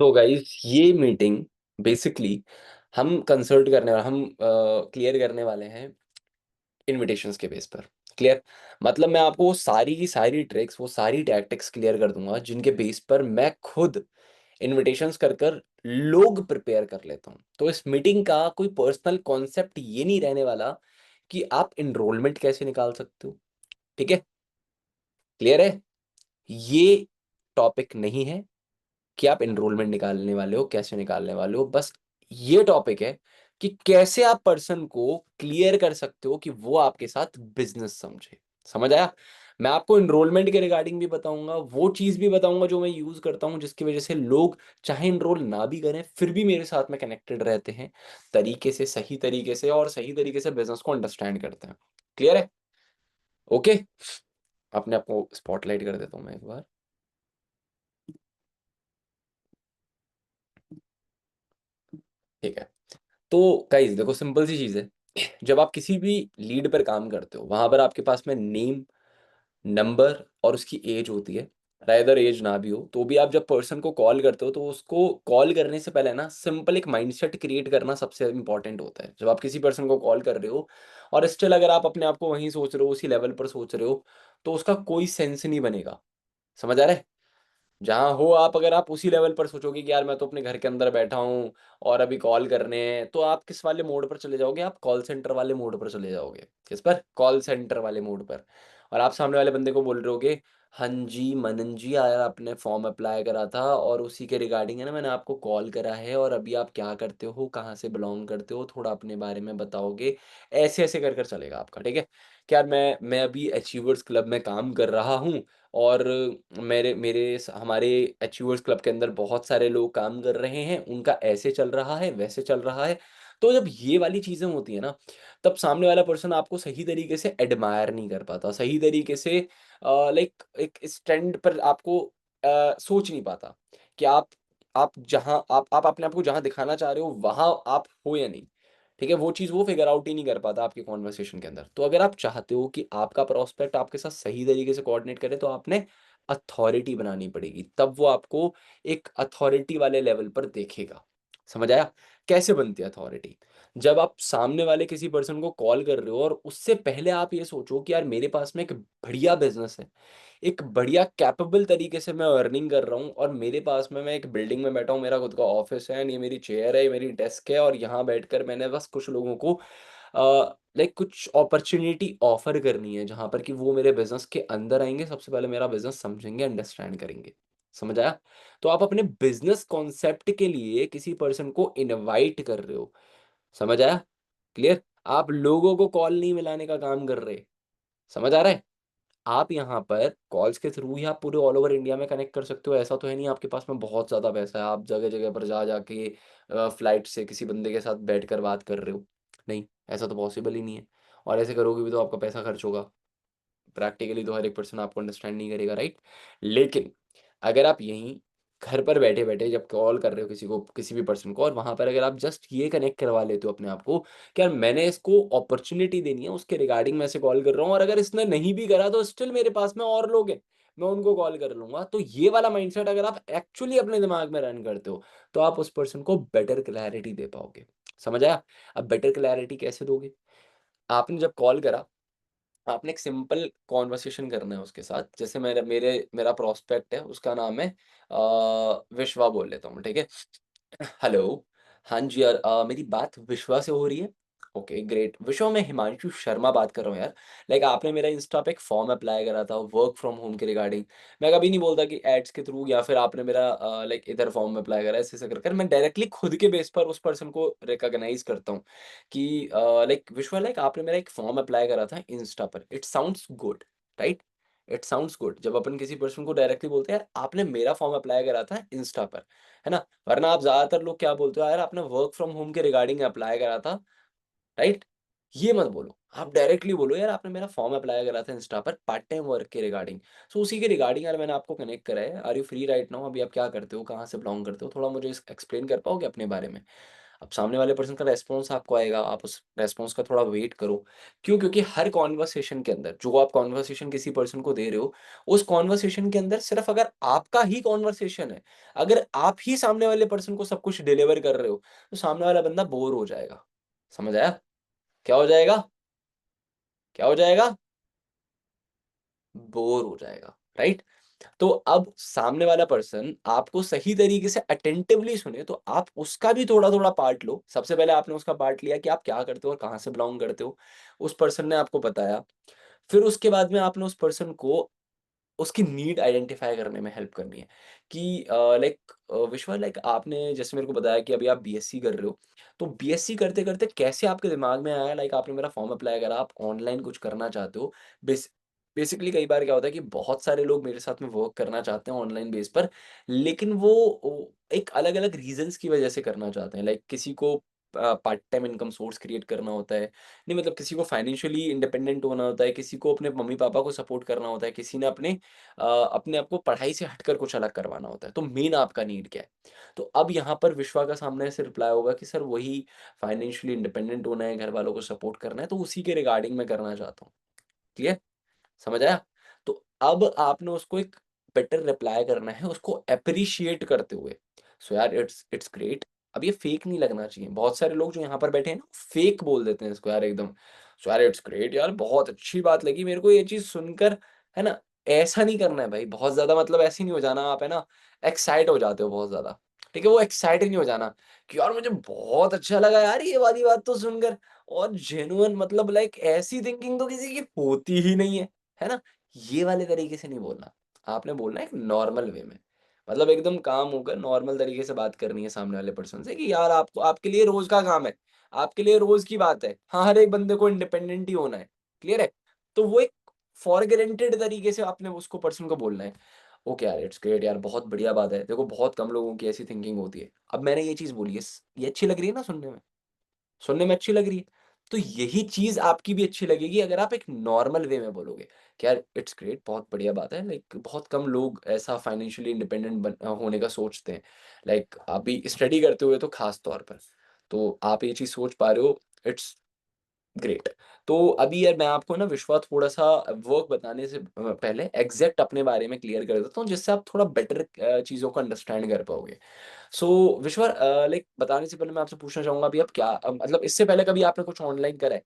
तो गाइस ये meeting basically हम कंसल्ट करने वाले हम क्लियर करने वाले हैं इन्विटेशंस के बेस पर। क्लियर? मतलब मैं आपको वो सारी की सारी ट्रिक्स, वो सारी टैक्टिक्स क्लियर कर दूँगा जिनके बेस पर मैं खुद इन्विटेशंस कर लोग प्रिपेयर कर लेता हूँ। तो इस मीटिंग का कोई पर्सनल कॉन्सेप्ट ये नहीं रहने वाला कि आप एनरोलमेंट कैसे निकाल सकते हो, ठीक है? क्लियर है? ये टॉपिक नहीं है कि आप एनरोलमेंट निकालने वाले हो, कैसे निकालने वाले हो। बस ये टॉपिक है कि कैसे आप पर्सन को क्लियर कर सकते हो कि वो आपके साथ बिज़नेस समझे। समझ आया? मैं आपको एनरोलमेंट के रिगार्डिंग भी बताऊँगा, वो चीज़ भी बताऊँगा जो मैं यूज़ करता हूँ जिसकी वज़ह से लोग चाहे एनरोल ना भी करें, फिर भी मेरे साथ में कनेक्टेड रहते हैं, तरीके से, सही तरीके से और सही तरीके से बिज़नेस को अंडरस्टैंड करते हैं। क्लियर है? ओके? अपने आप को स्पॉटलाइट कर देता हूँ मैं एक बार। ठीक है। तो गाइस देखो सिंपल सी चीज़ है। जब आप किसी भी लीड पर काम करते हो, वहाँ पर आपके पास में नेम, नंबर और उसकी एज होती है। राइदर एज ना भी हो, तो भी आप जब पर्सन को कॉल करते हो, तो उसको कॉल करने से पहले ना सिंपल एक माइंडसेट क्रिएट करना सबसे इम्पोर्टेंट होता है। जब आप किसी पर्सन को कॉल कर रहे हो और स्टिल अगर आप अपने आप को वहीं सोच रहे हो, उसी लेवल पर सोच रहे हो, तो उसका कोई सेंस नहीं बनेगा। समझ आ रहा है? जहाँ हो आप, अगर आप उसी लेवल पर सोचोगे कि यार मैं तो अपने घर के अंदर बैठा हूँ और अभी कॉल करने हैं, तो आप किस वाले मोड पर चले जाओगे? आप कॉल सेंटर वाले मोड पर चले जाओगे। किस पर? कॉल सेंटर वाले मोड पर। और आप सामने वाले बंदे को बोल रहे होगे, हाँ जी, मनन जी यार आपने फॉर्म अप्लाई करा था और उसी के रिगार्डिंग है ना मैंने आपको कॉल करा है और अभी आप क्या करते हो, कहाँ से बिलॉन्ग करते हो, थोड़ा अपने बारे में बताओगे। ऐसे-ऐसे कर चलेगा आपका, ठीक है? कि यार मैं अभी अचीवर्स क्लब में काम कर रहा हूँ और मेरे मेरे स हमारे अचीवर्स क्लब के अंदर बहुत सारे लोग काम कर रहे हैं, उनका ऐसे चल रहा है, वैसे चल रहा है। तो जब ये वाली चीज़ें होती हैं ना, तब सामने वाला पर्सन आपको सही तरीके से एडमायर नहीं कर पाता, सही तरीके से लाइक एक स्टैंड पर आपको सोच नहीं पाता कि आप जहाँ आप अपने आप को जहाँ दिखाना चाह रहे हो, वहाँ आप हो या नहीं। ठीक है? वो चीज़ वो फिगर आउट ही नहीं कर पाता आपके कन्वर्सेशन के अंदर। तो अगर आप चाहते हो कि आपका प्रोस्पेक्ट आपके साथ सही तरीके से कोऑर्डिनेट करे, तो आपने अथॉरिटी बनानी पड़ेगी। तब वो आपको एक अथॉरिटी वाले लेवल पर देखेगा। समझ आया? कैसे बनती है अथॉरिटी? जब आप सामने वाले किसी पर्सन को कॉल कर रहे हो और उससे पहले आप ये सोचो कि यार मेरे पास में एक बढ़िया बिज़नेस है। एक बढ़िया कैपेबल तरीके से मैं अर्निंग कर रहा हूँ और मेरे पास में मैं एक बिल्डिंग में बैठा हूँ, मेरा खुद का ऑफ़िस है एंड ये मेरी चेयर है, ये मेरी डेस्क है और यहाँ बैठकर मैंने बस कुछ लोगों को लाइक कुछ अपॉर्च्युनिटी ऑफ़र करनी है, जहाँ पर कि वो मेरे बिज़नेस के अंदर आएँगे, सबसे पहले मेरा बिज़नेस समझेंगे, अंडरस्टैंड करेंगे। समझ आया? तो आप अपने बिज़नेस कॉन्सेप्ट के लिए किसी पर्सन को इनवाइट कर रहे हो। समझ आया? क्लियर? आप लोगों को कॉल नहीं मिलाने का काम कर रहे। समझ आ रहा है? आप यहाँ पर कॉल्स के थ्रू ही आप पूरे ऑल ओवर इंडिया में कनेक्ट कर सकते हो। ऐसा तो है नहीं आपके पास में बहुत ज़्यादा पैसा है, आप जगह-जगह पर जा-जा के फ्लाइट से किसी बंदे के साथ बैठकर बात कर रहे हो। नहीं, ऐसा तो पॉसिबल ही नहीं है और ऐसे करोगे भी तो आपका पैसा खर्च होगा। प्रैक्टिकली तो हर एक पर्सन आपको अंडरस्टैंड नहीं करेगा, राइट? लेकिन अगर आप यहीं घर पर बैठे-बैठे जब कॉल कर रहे हो किसी को, किसी भी पर्सन को और वहाँ पर अगर आप जस्ट ये कनेक्ट करवा लेते हो अपने आप को कि यार मैंने इसको अपॉर्च्युनिटी देनी है, उसके रिगार्डिंग मैं इसे कॉल कर रहा हूँ और अगर इसने नहीं भी करा तो स्टिल मेरे पास में और लोग हैं, मैं उनको कॉल कर लूँगा। तो ये वाला माइंडसेट अगर आप एक्चुअली अपने दिमाग में रन करते हो, तो आप उस पर्सन को बेटर क्लैरिटी दे पाओगे। समझ आया? अब बेटर क्लैरिटी कैसे दोगे? आपने जब कॉल करा, आपने एक सिंपल कन्वर्सेशन करना है उसके साथ। जैसे मेरा प्रोस्पेक्ट है, उसका नाम है विश्वा बोल लेता हूँ, ठीक है? हेलो, हाँ जी यार, मेरी बात विश्वा से हो रही है? Okay great. विश्वा, मैं हिमांशु शर्मा बात कर रहा हूँ यार। लाइक आपने मेरा इंस्टा पे एक फॉर्म अप्लाई करा था वर्क फ्रॉम होम के रिगार्डिंग। मैं कभी नहीं बोलता कि एड्स के थ्रू या फिर आपने मेरा लाइक इधर फॉर्म अप्लाई करा है, ऐसे-ऐसे कर कर मैं डायरेक्टली खुद के बेस पर उस पर्सन को रिकॉग्नाइज़ करता हूँ कि लाइक विश्वा, लाइक आपने मेरा एक फॉर्म अप्लाई करा था इंस्टा पर। It sounds good, right? It sounds good. जब अपन किसी पर्सन को डायरेक्टली बोलते हैं, यार आपने मेरा फॉर्म अप्लाई करा था इंस्टा पर, है ना? वरना आप ज़्यादातर लोग क्या बोलते हो, यार आपने वर्क फ्रॉम होम के रिगार्डिंग अप्लाई करा था, राइट? ये मत बोलो, आप डायरेक्टली बोलो, यार आपने मेरा फॉर्म अप्लाई करा था इंस्टा पर पार्ट टाइम वर्क के रिगार्डिंग। सो उसी के रिगार्डिंग यार मैंने आपको कनेक्ट करा है। Are you free right now? अभी आप क्या करते हो? कहाँ से बिलॉन्ग करते हो? थोड़ा मुझे इस एक्सप्लेन कर पाओगे अपने बारे में? अब सामने वाले पर्सन का रिस्पॉन्स आपको आएगा, आप उस रिस्पॉन्स का थोड़ा वेट करो। क्यों? क्योंकि हर कन्वर्सेशन के अंदर जो आप कन्वर्सेशन किसी पर्सन को दे रहे हो, उस कन्वर्सेशन के अंदर सिर्फ अगर आपका ही कन्वर्सेशन है, अगर आप ही सामने वाले पर्सन को सब कुछ डिलीवर कर रहे हो, तो सामने वाला बंदा बोर हो जाएगा। समझ आया? क्या हो जाएगा? क्या हो जाएगा? बोर हो जाएगा, राइट? तो अब सामने वाला पर्सन आपको सही तरीके से अटेंटिवली सुने, तो आप उसका भी थोड़ा-थोड़ा पार्ट लो। सबसे पहले आपने उसका पार्ट लिया कि आप क्या करते हो और कहाँ से बिलॉन्ग करते हो। उस पर्सन ने आपको बताया। फिर उसके बाद में आपने उस पर्सन को उसकी नीड आइडेंटिफ़ाई करने में हेल्प करनी है कि विश्वा, लाइक आपने जैसे मेरे को बताया कि अभी आप बीएससी कर रहे हो। तो बीएससी करते-करते कैसे आपके दिमाग में आया, लाइक आपने मेरा फॉर्म अप्लाई करा, आप ऑनलाइन कुछ करना चाहते हो। बेसिकली कई बार क्या होता है कि बहुत सारे लोग मेरे साथ में वर्क करना चाहते हैं ऑनलाइन बेस पर, लेकिन वो एक अलग-अलग रीज़न्स की वजह से करना चाहते हैं। लाइक किसी को part time income source create करना होता है। नहीं, मतलब किसी को फाइनेंशियली इंडिपेंडेंट होना होता है, किसी को अपने मम्मी-पापा को सपोर्ट करना होता है, किसी ने अपने आप को पढ़ाई से हटकर कुछ अलग करवाना होता है। तो मेन आपका नीड क्या है? तो अब यहाँ पर विश्वा का सामने से रिप्लाई होगा कि सर वही फाइनेंशियली इंडिपेंडेंट होना है, घर वालों को सपोर्ट करना है, तो उसी के रिगार्डिंग मैं करना चाहता हूँ। क्लियर? समझ आया? तो अब आपने उसको एक बेटर रिप्लाई करना है, उसको एप्रिशिएट करते हुए। सो यार, इट्स ग्रेट। अब ये फेक नहीं लगना चाहिए। बहुत सारे लोग जो यहाँ पर बैठे हैं ना, फेक बोल देते हैं इसको यार एकदम। सो यार, इट्स ग्रेट यार, बहुत अच्छी बात लगी मेरे को ये चीज़ सुनकर, है ना? ऐसा नहीं करना है भाई, बहुत ज़्यादा मतलब ऐसे नहीं हो जाना, आप है ना, एक्साइट हो जाते हो बहुत ज़्यादा। ठीक है? वो एक्साइटेड नहीं हो जाना कि यार मुझे बहुत अच्छा लगा यार ये वाली बात तो सुनकर, और जेन्युइन मतलब लाइक ऐसी थिंकिंग तो किसी की होती ही नहीं है ना? ये वाले तरीके से नहीं बोलना। आपने बोलना है एक नॉर्मल वे में। मतलब एकदम काम होकर नॉर्मल तरीके से बात करनी है सामने वाले पर्सन से कि यार आपको आपके लिए रोज़ का काम है, आपके लिए रोज़ की बात है। हाँ, हर एक बंदे को इंडिपेंडेंट ही होना है, क्लियर है? तो वो एक फॉर ग्रांटेड तरीके से आपने उसको पर्सन को बोलना है। ओके यार, इट्स ग्रेट यार, बहुत बढ़िया बात है। देखो बहुत कम लोगों की ऐसी थिंकिंग होती है। अब मैंने ये चीज़ बोली है, ये अच्छी लग रही है ना सुनने में? सुनने में अच्छी लग रही है। तो यही चीज़ आपकी भी अच्छी लगेगी अगर आप एक नॉर्मल वे में बोलोगे कि यार इट्स ग्रेट, बहुत बढ़िया बात है। लाइक बहुत कम लोग ऐसा फाइनेंशियली इंडिपेंडेंट होने का सोचते हैं। लाइक अभी स्टडी करते हुए तो ख़ास तौर पर। तो आप ये चीज़ सोच पा रहे हो, इट्स ग्रेट। तो अभी यार मैं आपको ना विश्वा थोड़ा-सा वर्क बताने से पहले एग्ज़ैक्ट अपने बारे में क्लियर कर देता हूँ, जिससे आप थोड़ा बेटर चीज़ों को अंडरस्टैंड कर पाओगे। सो विश्वा, लाइक बताने से पहले मैं आपसे पूछना चाहूँगा, अभी आप क्या मतलब इससे पहले कभी आपने कुछ ऑनलाइन करा है?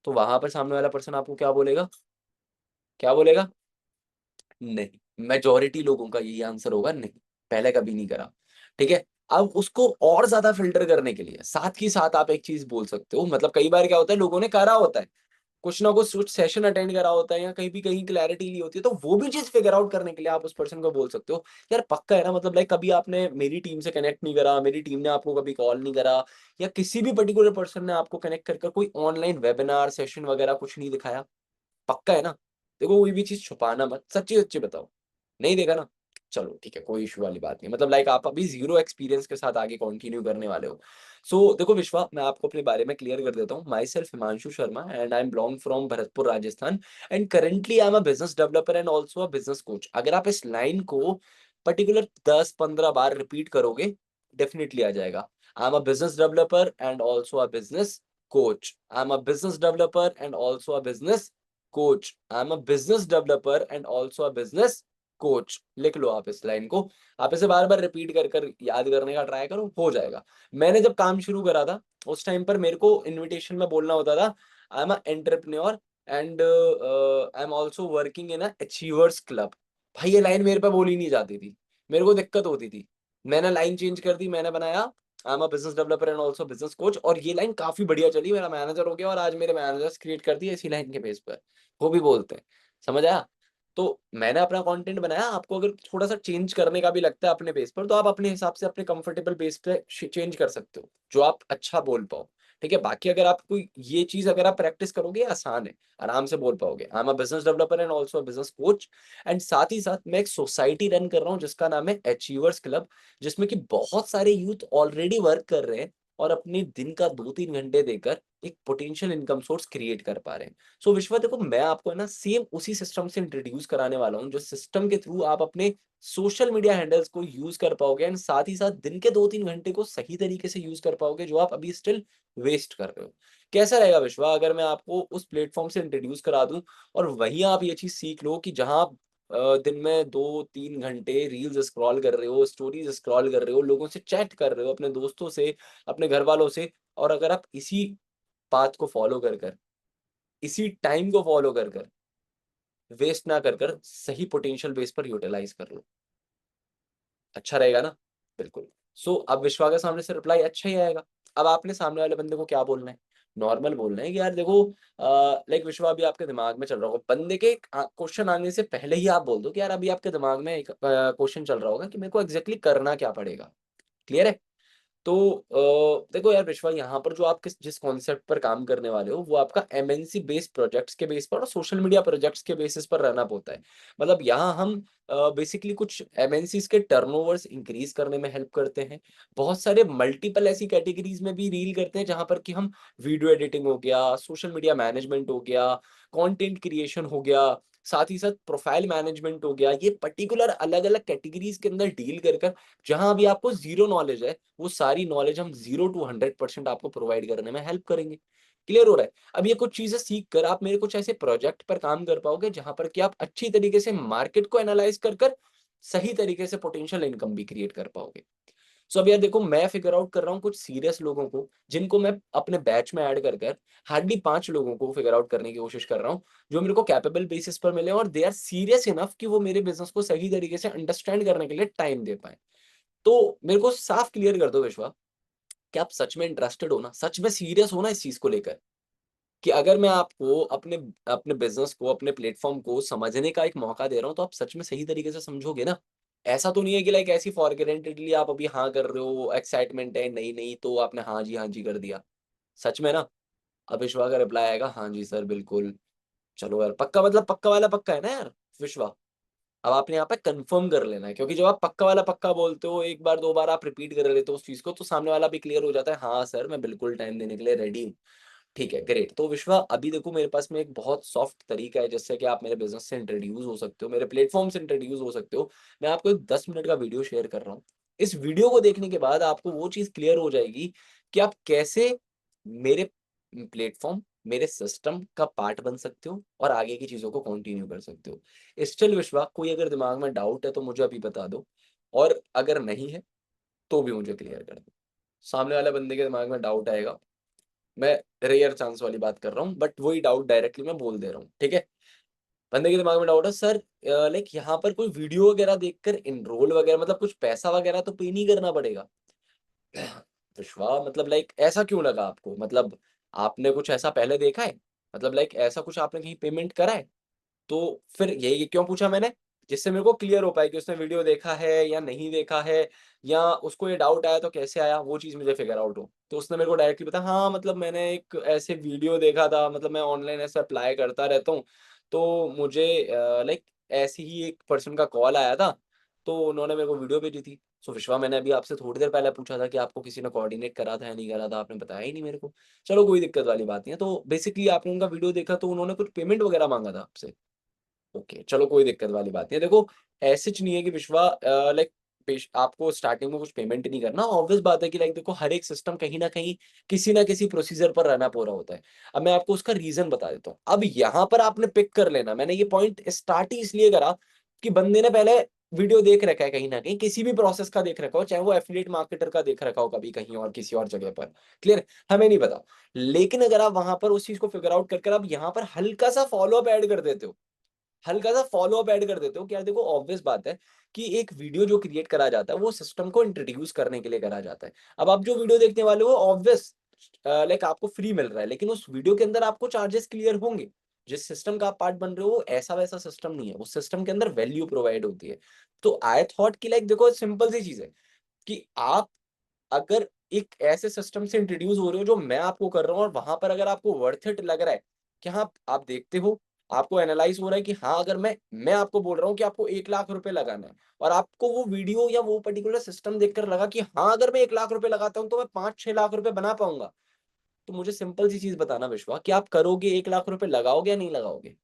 तो वहाँ पर सामने वाला पर्सन आपको क्या बोलेगा? क्या बोलेगा? नहीं। मेजॉरिटी लोगों का यही आंसर होगा, नहीं, पहले कभी नहीं करा। ठीक है? अब उसको और ज़्यादा फ़िल्टर करने के लिए साथ ही साथ आप एक चीज़ बोल सकते हो, मतलब कई बार क्या होता है, लोगों ने करा होता है। कुछ ना कुछ सेशन अटेंड करा होता है या कहीं भी कहीं क्लैरिटी ली होती है, तो वो भी चीज़ फिगर आउट करने के लिए आप उस पर्सन को बोल सकते हो, यार पक्का है ना, मतलब लाइक कभी आपने मेरी टीम से कनेक्ट नहीं करा, मेरी टीम ने आपको कभी कॉल नहीं करा, या किसी भी पर्टिकुलर पर्सन ने आपको कनेक्ट कर कर कोई ऑनलाइन वेबिनार, सेशन वगैरह कुछ नहीं दिखाया? पक्का है ना? देखो कोई भी चीज़ छुपाना मत, सच्ची-सच्ची बताओ। नहीं देखा ना? चलो ठीक है, कोई इश्यू वाली बात नहीं। मतलब लाइक आप अभी ज़ीरो एक्सपीरियंस के साथ आगे कंटिन्यू करने वाले हो। सो देखो विश्वा, मैं आपको अपने बारे में क्लियर कर देता हूँ। माई self Himanshu Sharma and I M belong from Bharatpur, Rajasthan, and currently I am a business developer and also a business coach. अगर आप इस लाइन को पर्टिकुलर 10-15 बार रिपीट करोगे, डेफिनिटली आ जाएगा। आई am a business developer and also a business coach. I'm a business developer and also a business coach. I'm a business developer and also a business coach. लिख लो आप इस line को। आप इसे बार-बार repeat कर कर याद करने का ट्राई करो, हो जाएगा। मैंने जब काम शुरू करा था, उस टाइम पर मेरे को इन्विटेशन में बोलना होता था, आई am a entrepreneur and I am also working in a achievers club. भाई ये लाइन मेरे पे बोली नहीं जाती थी। मेरे को दिक्कत होती थी। मैंने लाइन चेंज कर दी, मैंने बनाया आई am a business developer and also business coach, और ये लाइन काफ़ी बढ़िया चली, मेरा मैनेजर हो गया और आज मेरे मैनेजर्स क्रिएट कर दिए इसी लाइन के बेस पर। वो भी बोलते हैं। समझ आया? तो मैंने अपना कंटेंट बनाया, आपको अगर थोड़ा-सा चेंज करने का भी लगता है अपने बेस पर, तो आप अपने हिसाब से अपने कंफर्टेबल बेस पे चेंज कर सकते हो, जो आप अच्छा बोल पाओ। ठीक है? बाकी अगर आपको ये चीज़ अगर आप प्रैक्टिस करोगे, आसान है, आराम से बोल पाओगे। आई am a business developer and also a business coach, and साथ ही साथ मैं एक सोसाइटी रन कर रहा हूँ जिसका नाम है अचीवर्स क्लब, जिसमें कि बहुत सारे यूथ ऑलरेडी वर्क कर रहे हैं और अपने दिन का 2-3 घंटे देकर एक पोटेंशियल इनकम सोर्स क्रिएट कर पा रहे हैं। सो विश्वा देखो, मैं आपको है ना सेम उसी सिस्टम से इंट्रोड्यूस कराने वाला हूँ, जो सिस्टम के थ्रू आप अपने सोशल मीडिया हैंडल्स को यूज़ कर पाओगे एंड साथ ही साथ दिन के 2-3 घंटे को सही तरीके से यूज़ कर पाओगे, जो आप अभी स्टिल वेस्ट कर रहे हो। कैसा रहेगा विश्वा अगर मैं आपको उस प्लेटफ़ॉर्म से इंट्रोड्यूस करा दूँ और वहीं आप ये चीज़ सीख लो कि जहाँ आप दिन में 2-3 घंटे रील्स स्क्रॉल कर रहे हो, स्टोरीज़ स्क्रॉल कर रहे हो, लोगों से चैट कर रहे हो, अपने दोस्तों से, अपने घरवालों से, और अगर आप इसी पाथ को फ़ॉलो कर इसी टाइम को फ़ॉलो कर वेस्ट ना कर सही पोटेंशियल बेस पर यूटिलाइज़ कर लो। अच्छा रहेगा ना? बिल्कुल। सो अब विश्वा के सामने से रिप्लाई अच्छा ही आएगा। अब आपने सामने वाले बंदे को क्या बोलना है? नॉर्मल बोलना है कि यार देखो, लाइक विश्वा, अभी आपके दिमाग में चल रहा होगा, बंदे के क्वेश्चन आने से पहले ही आप बोल दो कि यार अभी आपके दिमाग में एक क्वेश्चन चल रहा होगा कि मेरे को एग्ज़ैक्टली करना क्या पड़ेगा? क्लियर है? तो देखो यार विश्वा, यहाँ पर जो आप जिस कॉन्सेप्ट पर काम करने वाले हो, वो आपका एमएनसी बेस्ड प्रोजेक्ट्स के बेस पर और सोशल मीडिया प्रोजेक्ट्स के बेसिस पर रन अप होता है। मतलब यहाँ हम बेसिकली कुछ एमएनसीज़ के टर्नओवर्स इंक्रीज़ करने में हेल्प करते हैं। बहुत सारे मल्टीपल ऐसी कैटेगरीज़ में भी डील करते हैं, जहाँ पर कि हम वीडियो एडिटिंग हो गया, सोशल मीडिया मैनेजमेंट हो गया, कंटेंट क्रिएशन हो गया, साथ ही साथ प्रोफाइल मैनेजमेंट हो गया। ये पर्टिकुलर अलग-अलग कैटेगरीज़ के अंदर डील कर जहाँ अभी आपको ज़ीरो नॉलेज है, वो सारी नॉलेज हम 0 टू 100% आपको प्रोवाइड करने में हेल्प करेंगे। क्लियर हो रहा है? अब ये कुछ चीज़ें सीख कर आप मेरे कुछ ऐसे प्रोजेक्ट पर काम कर पाओगे, जहाँ पर कि आप अच्छी तरीके से मार्केट को एनालाइज़ कर सही तरीके से पोटेंशियल इनकम भी क्रिएट कर पाओगे। सो अब यार देखो, मैं फिगर आउट कर रहा हूँ कुछ सीरियस लोगों को, जिनको मैं अपने बैच में ऐड कर हार्डली 5 लोगों को फिगर आउट करने की कोशिश कर रहा हूँ, जो मेरे को कैपेबल बेसिस पर मिले और दे आर सीरियस इनफ कि वो मेरे बिज़नेस को सही तरीके से अंडरस्टैंड करने के लिए टाइम दे पाएँ। तो मेरे को साफ क्लियर कर दो विश्वा, कि आप सच में इंटरेस्टेड हो ना? सच में सीरियस हो ना इस चीज़ को लेकर? कि अगर मैं आपको अपने अपने बिज़नेस को, अपने प्लेटफ़ॉर्म को समझने का एक मौका दे रहा हूँ, तो आप सच में सही तरीके से समझोगे ना? ऐसा तो नहीं है कि लाइक ऐसी फॉर ग्रांटेडली आप अभी हाँ कर रहे हो, एक्साइटमेंट है, नहीं-नहीं, तो आपने हाँ जी कर दिया। सच में ना? अब विश्वा का रिप्लाई आएगा, "हाँ जी सर, बिल्कुल।" चलो यार, पक्का मतलब पक्का वाला पक्का है ना यार विश्वा? अब आपने यहाँ पे कन्फर्म कर लेना है, क्योंकि जब आप पक्का वाला पक्का बोलते हो, 1 बार 2 बार आप रिपीट कर लेते हो उस चीज़ को, तो सामने वाला भी क्लियर हो जाता है, हाँ सर, मैं बिल्कुल टाइम देने के लिए रेडी हूँ। ठीक है, ग्रेट। तो विश्वा, अभी देखो मेरे पास में एक बहुत सॉफ्ट तरीका है जिससे कि आप मेरे बिज़नेस से इंट्रोड्यूस हो सकते हो, मेरे प्लेटफ़ॉर्म से इंट्रोड्यूस हो सकते हो। मैं आपको एक 10 मिनट का वीडियो शेयर कर रहा हूँ। इस वीडियो को देखने के बाद आपको वो चीज़ क्लियर हो जाएगी कि आप कैसे मेरे प्लेटफ़ॉर्म, मेरे सिस्टम का पार्ट बन सकते हो और आगे की चीज़ों को कंटिन्यू कर सकते हो। स्टिल विश्वा, कोई अगर दिमाग में डाउट है तो मुझे अभी बता दो, और अगर नहीं है तो भी मुझे क्लियर कर दो। सामने वाले बंदे के दिमाग में डाउट आएगा, मैं रेयर चांस वाली बात कर रहा हूँ, बट वही डाउट डायरेक्टली मैं बोल दे रहा हूँ, ठीक है? बंदे के दिमाग में डाउट है, सर लाइक यहाँ पर कोई वीडियो वगैरह देखकर एनरोल वगैरह, मतलब कुछ पैसा वगैरह तो पे नहीं करना पड़ेगा? विश्वा, मतलब लाइक ऐसा क्यों लगा आपको? मतलब आपने कुछ ऐसा पहले देखा है? मतलब लाइक ऐसा कुछ आपने कहीं पेमेंट करा है? तो फिर ये क्यों पूछा मैंने? जिससे मेरे को क्लियर हो पाए कि उसने वीडियो देखा है या नहीं देखा है, या उसको ये डाउट आया तो कैसे आया, वो चीज़ मुझे फिगर आउट हो। तो उसने मेरे को डायरेक्टली बताया, हाँ, मतलब मैंने एक ऐसे वीडियो देखा था, मतलब मैं ऑनलाइन ऐसे अप्लाई करता रहता हूँ, तो मुझे लाइक ऐसे ही एक पर्सन का कॉल आया था, तो उन्होंने मेरे को वीडियो भेजी थी। सो विश्वा, मैंने अभी आपसे थोड़ी देर पहले पूछा था कि आपको किसी ने कोऑर्डिनेट करा था या नहीं करा था, आपने बताया ही नहीं मेरे को। चलो कोई दिक्कत वाली बात नहीं है। तो बेसिकली आपने उनका वीडियो देखा तो उन्होंने कुछ पेमेंट वगैरह माँगा था आपसे? ओके, चलो कोई दिक्कत वाली बात नहीं है। देखो, ऐसे नहीं है कि विश्वा लाइक आपको स्टार्टिंग में कुछ पेमेंट नहीं करना। ऑब्वियस बात है कि लाइक देखो, हर एक सिस्टम कहीं न कहीं किसी न किसी प्रोसीजर पर रन अप हो रहा होता है। अब मैं आपको उसका रीज़न बता देता हूँ। अब यहाँ पर आपने पिक कर लेना, मैंने ये पॉइंट स्टार्ट ही इसलिए करा कि बंदे ने पहले वीडियो देख रखा है कहीं न कहीं, किसी भी प्रोसेस का देख रखा हो, चाहे वो एफिलिएट मार्केटर का देख रखा हो कभी कहीं और किसी और जगह पर। क्लियर? हमें नहीं पता। लेकिन अगर आप वहाँ पर उस चीज़ को फिगर आउट कर आप यहाँ पर हल्का-सा फ़ॉलो अप ऐड कर देते हो, हल्का-सा फ़ॉलो-अप ऐड कर देते हो कि यार देखो, ऑब्वियस बात है कि एक वीडियो जो क्रिएट करा जाता है वो सिस्टम को इंट्रोड्यूस करने के लिए करा जाता है। अब आप जो वीडियो देखने वाले हो, ऑब्वियस लाइक आपको फ्री मिल रहा है, लेकिन उस वीडियो के अंदर आपको चार्जेस क्लियर होंगे। जिस सिस्टम का आप पार्ट बन रहे हो, ऐसा-वैसा सिस्टम नहीं है। उस सिस्टम के अंदर वैल्यू प्रोवाइड होती है। तो आई थॉट कि लाइक देखो, सिंपल सी चीज़ है कि आप अगर एक ऐसे सिस्टम से इंट्रोड्यूस हो रहे हो जो मैं आपको कर रहा हूँ, और वहाँ पर अगर आपको वर्थ इट लग रहा है कि हाँ, आप देखते हो, आपको एनालाइज हो रहा है कि हाँ, अगर मैं आपको बोल रहा हूँ कि आपको 1 लाख रुपए लगाना है, और आपको वो वीडियो या वो पर्टिकुलर सिस्टम देखकर लगा कि हाँ, अगर मैं 1 लाख रुपए लगाता हूँ तो मैं 5-6 लाख रुपए बना पाऊंगा, तो मुझे सिंपल सी चीज बताना विश्वा, कि आप करोगे, 1 लाख रुपए लगाओगे या नहीं लगाओगे?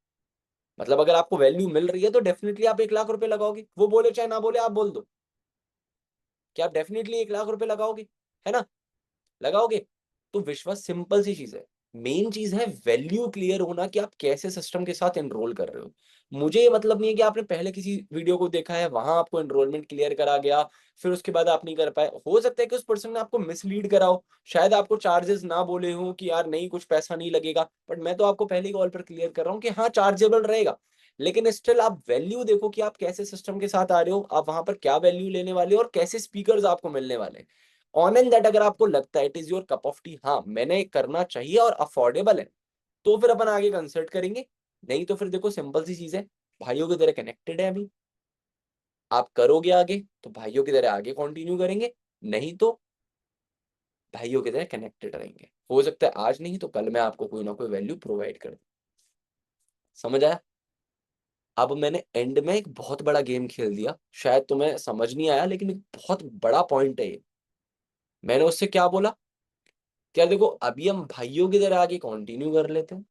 मतलब अगर आपको वैल्यू मिल रही है तो डेफिनेटली आप 1 लाख रुपए लगाओगे, वो बोले चाहे ना बोले, आप बोल दो कि आप डेफिनेटली 1 लाख रुपए लगाओगे, है ना? लगाओगे। तो विश्वास सिंपल सी चीज है। मेन चीज है वैल्यू क्लियर होना, कि आप कैसे सिस्टम के साथ एनरोल कर रहे हो। मुझे ये मतलब नहीं है कि आपने पहले किसी वीडियो को देखा है, वहां आपको एनरोलमेंट क्लियर करा गया, फिर उसके बाद आप नहीं कर पाए। हो सकता है कि उस पर्सन ने आपको मिसलीड करा हो, शायद आपको चार्जेस ना बोले हो कि यार नहीं, कुछ पैसा नहीं लगेगा, बट मैं तो आपको पहले ही कॉल पर क्लियर कर रहा हूँ कि हाँ, चार्जेबल रहेगा। लेकिन स्टिल आप वैल्यू देखो कि आप कैसे सिस्टम के साथ आ रहे हो, आप वहां पर क्या वैल्यू लेने वाले हो, और कैसे स्पीकर्स आपको मिलने वाले हैं। ऑन एंड दैट, अगर आपको लगता है it is your cup of T, हाँ मैंने करना चाहिए और अफोर्डेबल है, तो फिर अपन आगे कंसल्ट करेंगे। नहीं तो फिर देखो, सिंपल सी चीज है, भाइयों की तरह कनेक्टेड है अभी, आप करोगे आगे तो भाइयों की तरह आगे कंटिन्यू करेंगे, नहीं तो भाइयों की तरह कनेक्टेड रहेंगे। हो सकता है आज नहीं तो कल मैं आपको कोई ना कोई वैल्यू प्रोवाइड कर दूं। समझ आया? अब मैंने एंड में एक बहुत बड़ा गेम खेल दिया, शायद तुम्हें समझ नहीं आया, लेकिन एक बहुत बड़ा पॉइंट है ये। मैंने उससे क्या बोला, क्या देखो, अभी हम भाइयों की तरह आगे कंटिन्यू कर लेते हैं,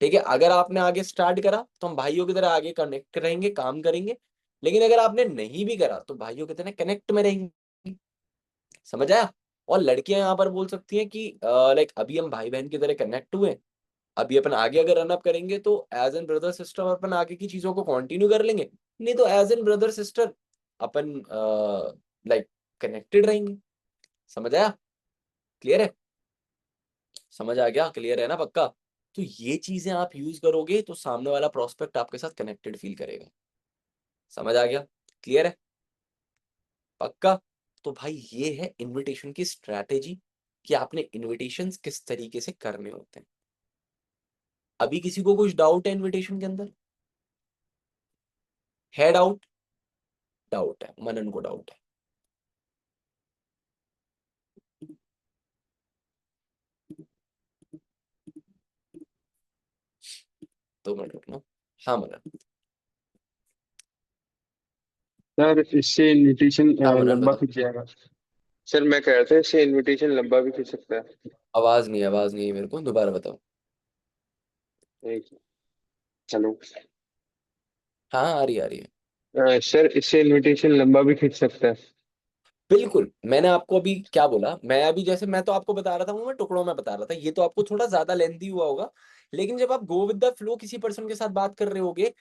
ठीक है? अगर आपने आगे स्टार्ट करा तो हम भाइयों की तरह आगे कनेक्ट रहेंगे, काम करेंगे। लेकिन अगर आपने नहीं भी करा तो भाइयों की तरह कनेक्ट में रहेंगे। समझ आया? और लड़कियां यहाँ पर बोल सकती हैं कि लाइक अभी हम भाई बहन की तरह कनेक्ट हुए, अभी अपन आगे अगर रन अप करेंगे तो एज एन ब्रदर सिस्टर अपन आगे की चीजों को कंटिन्यू कर लेंगे, नहीं तो एज एन ब्रदर सिस्टर अपन लाइक कनेक्टेड रहेंगे। समझ आया? क्लियर है? समझ आ गया? क्लियर है ना? पक्का? तो ये चीजें आप यूज करोगे तो सामने वाला प्रोस्पेक्ट आपके साथ कनेक्टेड फील करेगा। समझ आ गया? क्लियर है? पक्का? तो भाई ये है इनविटेशन की स्ट्रैटेजी, कि आपने इनविटेशंस किस तरीके से करने होते हैं। अभी किसी को कुछ डाउट है इनविटेशन के अंदर? है डाउट? डाउट है, मनन को डाउट है। 2 मिनट रुकना। हाँ मनन। सर इससे इनविटेशन हाँ मनन लंबा बता। खिंच जाएगा। सर मैं कह रहा था इससे इनविटेशन लंबा भी खिंच सकता है। आवाज नहीं है मेरे को, दोबारा बताओ। एक- हेलो। हाँ आ रही है, आ रही है। सर इससे इनविटेशन लंबा भी खिंच सकता है। बिल्कुल, मैंने आपको अभी क्या बोला, मैं अभी जैसे मैं तो आपको बता रहा था, वो मैं टुकड़ों में बता रहा था, ये तो आपको थोड़ा ज्यादा लेंथी हुआ होगा। लेकिन जब आप गो विद द फ्लो किसी पर्सन के साथ बात कर रहे होगे,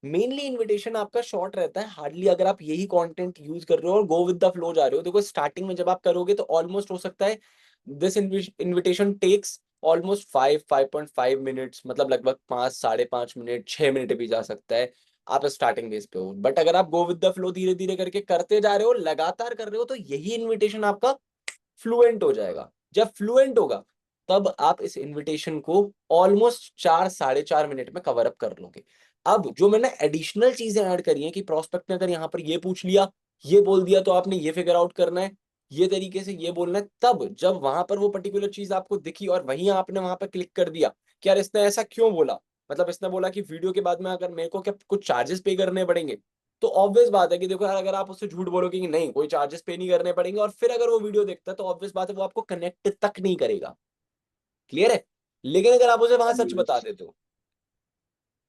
मेनली इनविटेशन आपका शॉर्ट रहता है हार्डली, अगर आप यही कंटेंट यूज कर रहे हो और गो विद द फ्लो जा रहे हो। देखो स्टार्टिंग में जब आप करोगे तो ऑलमोस्ट हो सकता है this invitation takes almost 5.5 minutes, मतलब लगभग 5, 5.5 मिनट, 6 मिनट भी जा सकता है। आप स्टार्टिंग बेस पे हो, बट अगर आप गो विद द फ्लो धीरे धीरे करके करते जा रहे हो, लगातार कर रहे हो, तो यही इनविटेशन आपका फ्लुएंट हो जाएगा। जब फ्लुएंट होगा तब आप इस इनविटेशन को ऑलमोस्ट 4, 4.5 मिनट में कवर अप कर लोगे। अब जो मैंने एडिशनल चीजें ऐड करी हैं, कि प्रोस्पेक्ट ने अगर यहाँ पर ये पूछ लिया, ये बोल दिया, तो आपने ये फिगर आउट करना है, ये तरीके से ये बोलना है। तब जब वहां पर वो पर्टिकुलर चीज आपको दिखी और वहीं आपने वहां पर क्लिक कर दिया कि यार इसने ऐसा क्यों बोला, मतलब इसने बोला कि वीडियो के बाद में अगर मेरे को क्या कुछ चार्जेस पे करने पड़ेंगे, तो ऑब्वियस बात है कि देखो यार, अगर आप उससे झूठ बोलोगे कि नहीं कोई चार्जेस पे नहीं करने पड़ेंगे, और फिर अगर वो वीडियो देखता है, तो ऑब्वियस बात है वो आपको कनेक्ट तक नहीं करेगा। क्लियर है? लेकिन अगर आप उसे वहां हाँ सच जी। बता देते हो,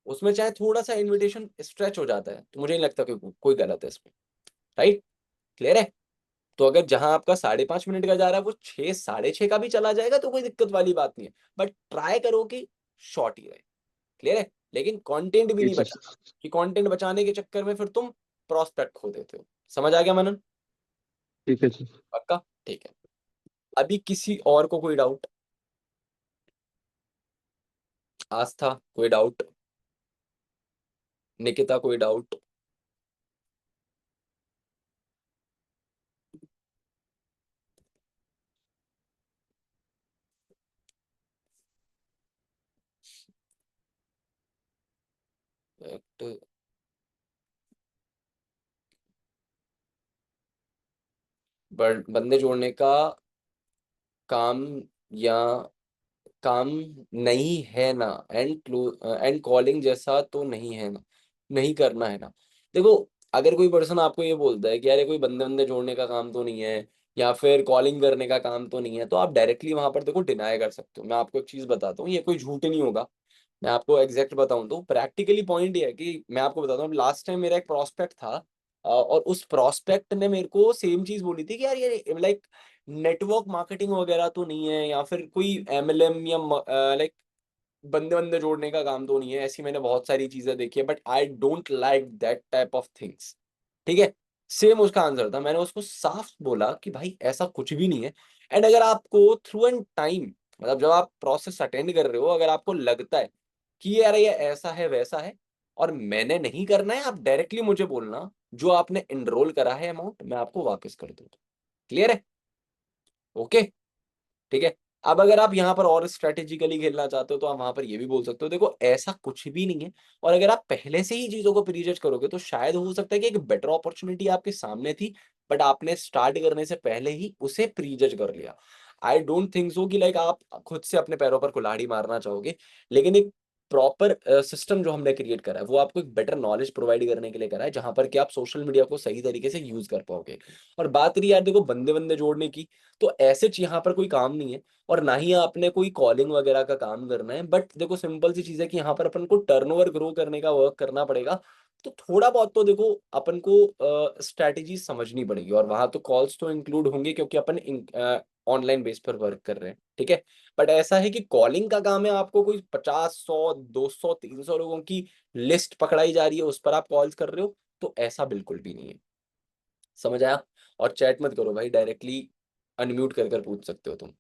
उसमें चाहे थोड़ा सा इनविटेशन स्ट्रेच हो जाता है, तो मुझे नहीं लगता कोई गलत है इसमें। राइट? क्लियर है? तो अगर जहां आपका 5.5 मिनट का जा रहा है वो 6, 6.5 का भी चला जाएगा, तो कोई दिक्कत वाली बात नहीं है, बट ट्राई करो कि शॉर्ट ही रहे। क्लियर है? लेकिन कंटेंट भी नहीं ठीक है बचाना, सर। कि कंटेंट बचाने के चक्कर में फिर तुम प्रोस्पेक्ट खो देते हो। समझ आ गया मनन? ठीक है सर। पक्का? ठीक है। अभी किसी और को कोई डाउट? आस्था कोई डाउट? निकिता कोई डाउट? बंदे जोड़ने का काम या काम नहीं है ना, एंड कॉलिंग जैसा तो नहीं है ना, नहीं करना है ना। देखो, अगर कोई पर्सन आपको ये बोलता है कि यार ये कोई बंदे बंदे जोड़ने का काम तो नहीं है, या फिर कॉलिंग करने का काम तो नहीं है, तो आप डायरेक्टली वहां पर देखो डिनाई कर सकते हो। मैं आपको एक चीज बताता हूँ, ये कोई झूठ नहीं होगा। मैं आपको एग्जैक्ट बताऊं तो प्रैक्टिकली पॉइंट ये है कि मैं आपको बताता हूँ, लास्ट टाइम मेरा एक प्रोस्पेक्ट था, और उस प्रोस्पेक्ट ने मेरे को सेम चीज बोली थी कि यार ये लाइक नेटवर्क मार्केटिंग वगैरह तो नहीं है, या फिर कोई एमएलएम या लाइक बंदे बंदे जोड़ने का काम तो नहीं है। ऐसी मैंने बहुत सारी चीजें देखी है, but I don't like that type of things. ठीक है, सेम उसका आंसर था। मैंने उसको साफ बोला कि भाई ऐसा कुछ भी नहीं है। एंड अगर आपको थ्रू एंड टाइम, मतलब जब आप प्रोसेस अटेंड कर रहे हो, अगर आपको लगता है कि यार ये ऐसा है वैसा है और मैंने नहीं करना है, आप डायरेक्टली मुझे बोलना, जो आपने एनरोल करा है अमाउंट मैं आपको वापस कर दूंगा। क्लियर है? ओके, ठीक है। अब अगर आप यहाँ पर और स्ट्रेटेजिकली खेलना चाहते हो तो आप वहां पर ये भी बोल सकते हो, देखो ऐसा कुछ भी नहीं है, और अगर आप पहले से ही चीजों को प्रीजज करोगे तो शायद हो सकता है कि एक बेटर अपॉर्चुनिटी आपके सामने थी, बट आपने स्टार्ट करने से पहले ही उसे प्रीजज कर लिया। आई डोंट थिंक सो कि लाइक आप खुद से अपने पैरों पर कुल्हाड़ी मारना चाहोगे, लेकिन एक प्रॉपर सिस्टम जो हमने क्रिएट करा है वो आपको एक बेटर नॉलेज प्रोवाइड करने के लिए करा है, जहां पर कि आप सोशल मीडिया को सही तरीके से यूज कर पाओगे। और बात रही यार देखो बंदे बंदे जोड़ने की, तो ऐसे यहाँ पर कोई काम नहीं है, और ना ही आपने कोई कॉलिंग वगैरह का काम करना है। बट देखो सिंपल सी चीज है कि यहाँ पर अपन को टर्नओवर ग्रो करने का वर्क करना पड़ेगा। तो थोड़ा बहुत तो देखो अपन को स्ट्रैटेजी समझनी पड़ेगी, और वहां तो कॉल्स तो इंक्लूड होंगे क्योंकि अपन ऑनलाइन बेस पर वर्क कर रहे हैं। ठीक है, बट ऐसा है कि कॉलिंग का काम है, आपको कोई 50, 100, 200, 300 लोगों की लिस्ट पकड़ाई जा रही है, उस पर आप कॉल्स कर रहे हो, तो ऐसा बिल्कुल भी नहीं है। समझ आया? और चैट मत करो भाई, डायरेक्टली अनम्यूट कर कर पूछ सकते हो तुम।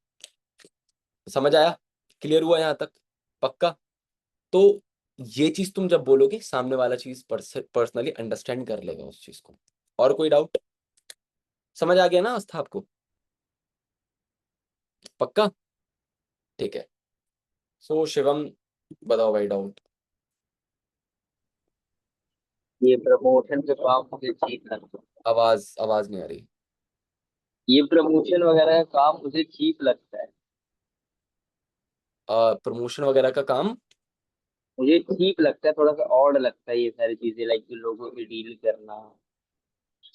समझ आया? क्लियर हुआ यहाँ तक? पक्का? तो ये चीज तुम जब बोलोगे, सामने वाला चीज पर्सनली अंडरस्टैंड कर लेगा उस चीज को। और कोई डाउट? समझ आ गया ना आस्था आपको? पक्का? ठीक है। सो शिवम, बताओ भाई डाउट। ये प्रमोशन के काम मुझे ठीक लगता है। आवाज आवाज नहीं आ रही। ये प्रमोशन वगैरह का काम मुझे चीप लगता है। प्रमोशन वगैरह का काम। मुझे चीप लगता है, थोड़ा सा ऑड लगता है ये सारी चीजें, लाइक लोगों की डील करना,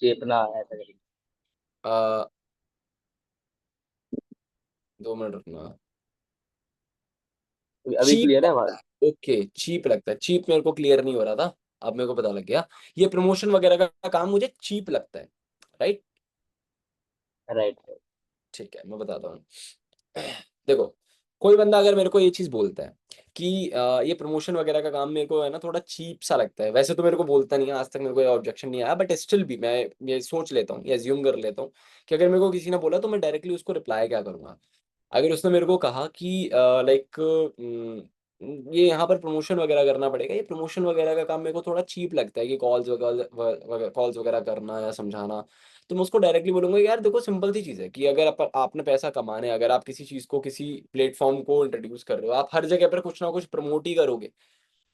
चेपना ऐसा करके। आ, 2 मिनट रुकना। अभी चीप क्लियर है लगता हमारा? है, ओके चीप लगता है। चीप मेरे को क्लियर नहीं हो रहा था, अब मेरे को पता लग गया। ये प्रमोशन वगैरह का काम मुझे चीप लगता है, राइट? राइट। ठीक है, मैं बताता हूँ। देखो, कोई बंदा अगर मेरे को ये चीज बोलता है कि ये प्रमोशन वगैरह का काम मेरे को है ना थोड़ा चीप सा लगता है, वैसे तो मेरे को बोलता नहीं है, आज तक मेरे को ये ऑब्जेक्शन नहीं आया, बट स्टिल भी मैं ये सोच लेता हूँ, ये अज्यूम कर लेता हूँ कि अगर मेरे को किसी ने बोला तो मैं डायरेक्टली उसको रिप्लाई क्या करूंगा। अगर उसने मेरे को कहा कि लाइक ये यहाँ पर प्रमोशन वगैरह करना पड़ेगा, ये प्रमोशन वगैरह का काम मेरे को थोड़ा चीप लगता है कि कॉल्स वगैरह करना या समझाना, तो मैं उसको डायरेक्टली बोलूंगा यार देखो सिंपल सी चीज़ है कि अगर आपने पैसा कमाने, अगर आप किसी चीज़ को, किसी प्लेटफॉर्म को इंट्रोड्यूस कर रहे हो, आप हर जगह पर कुछ ना कुछ प्रमोट ही करोगे।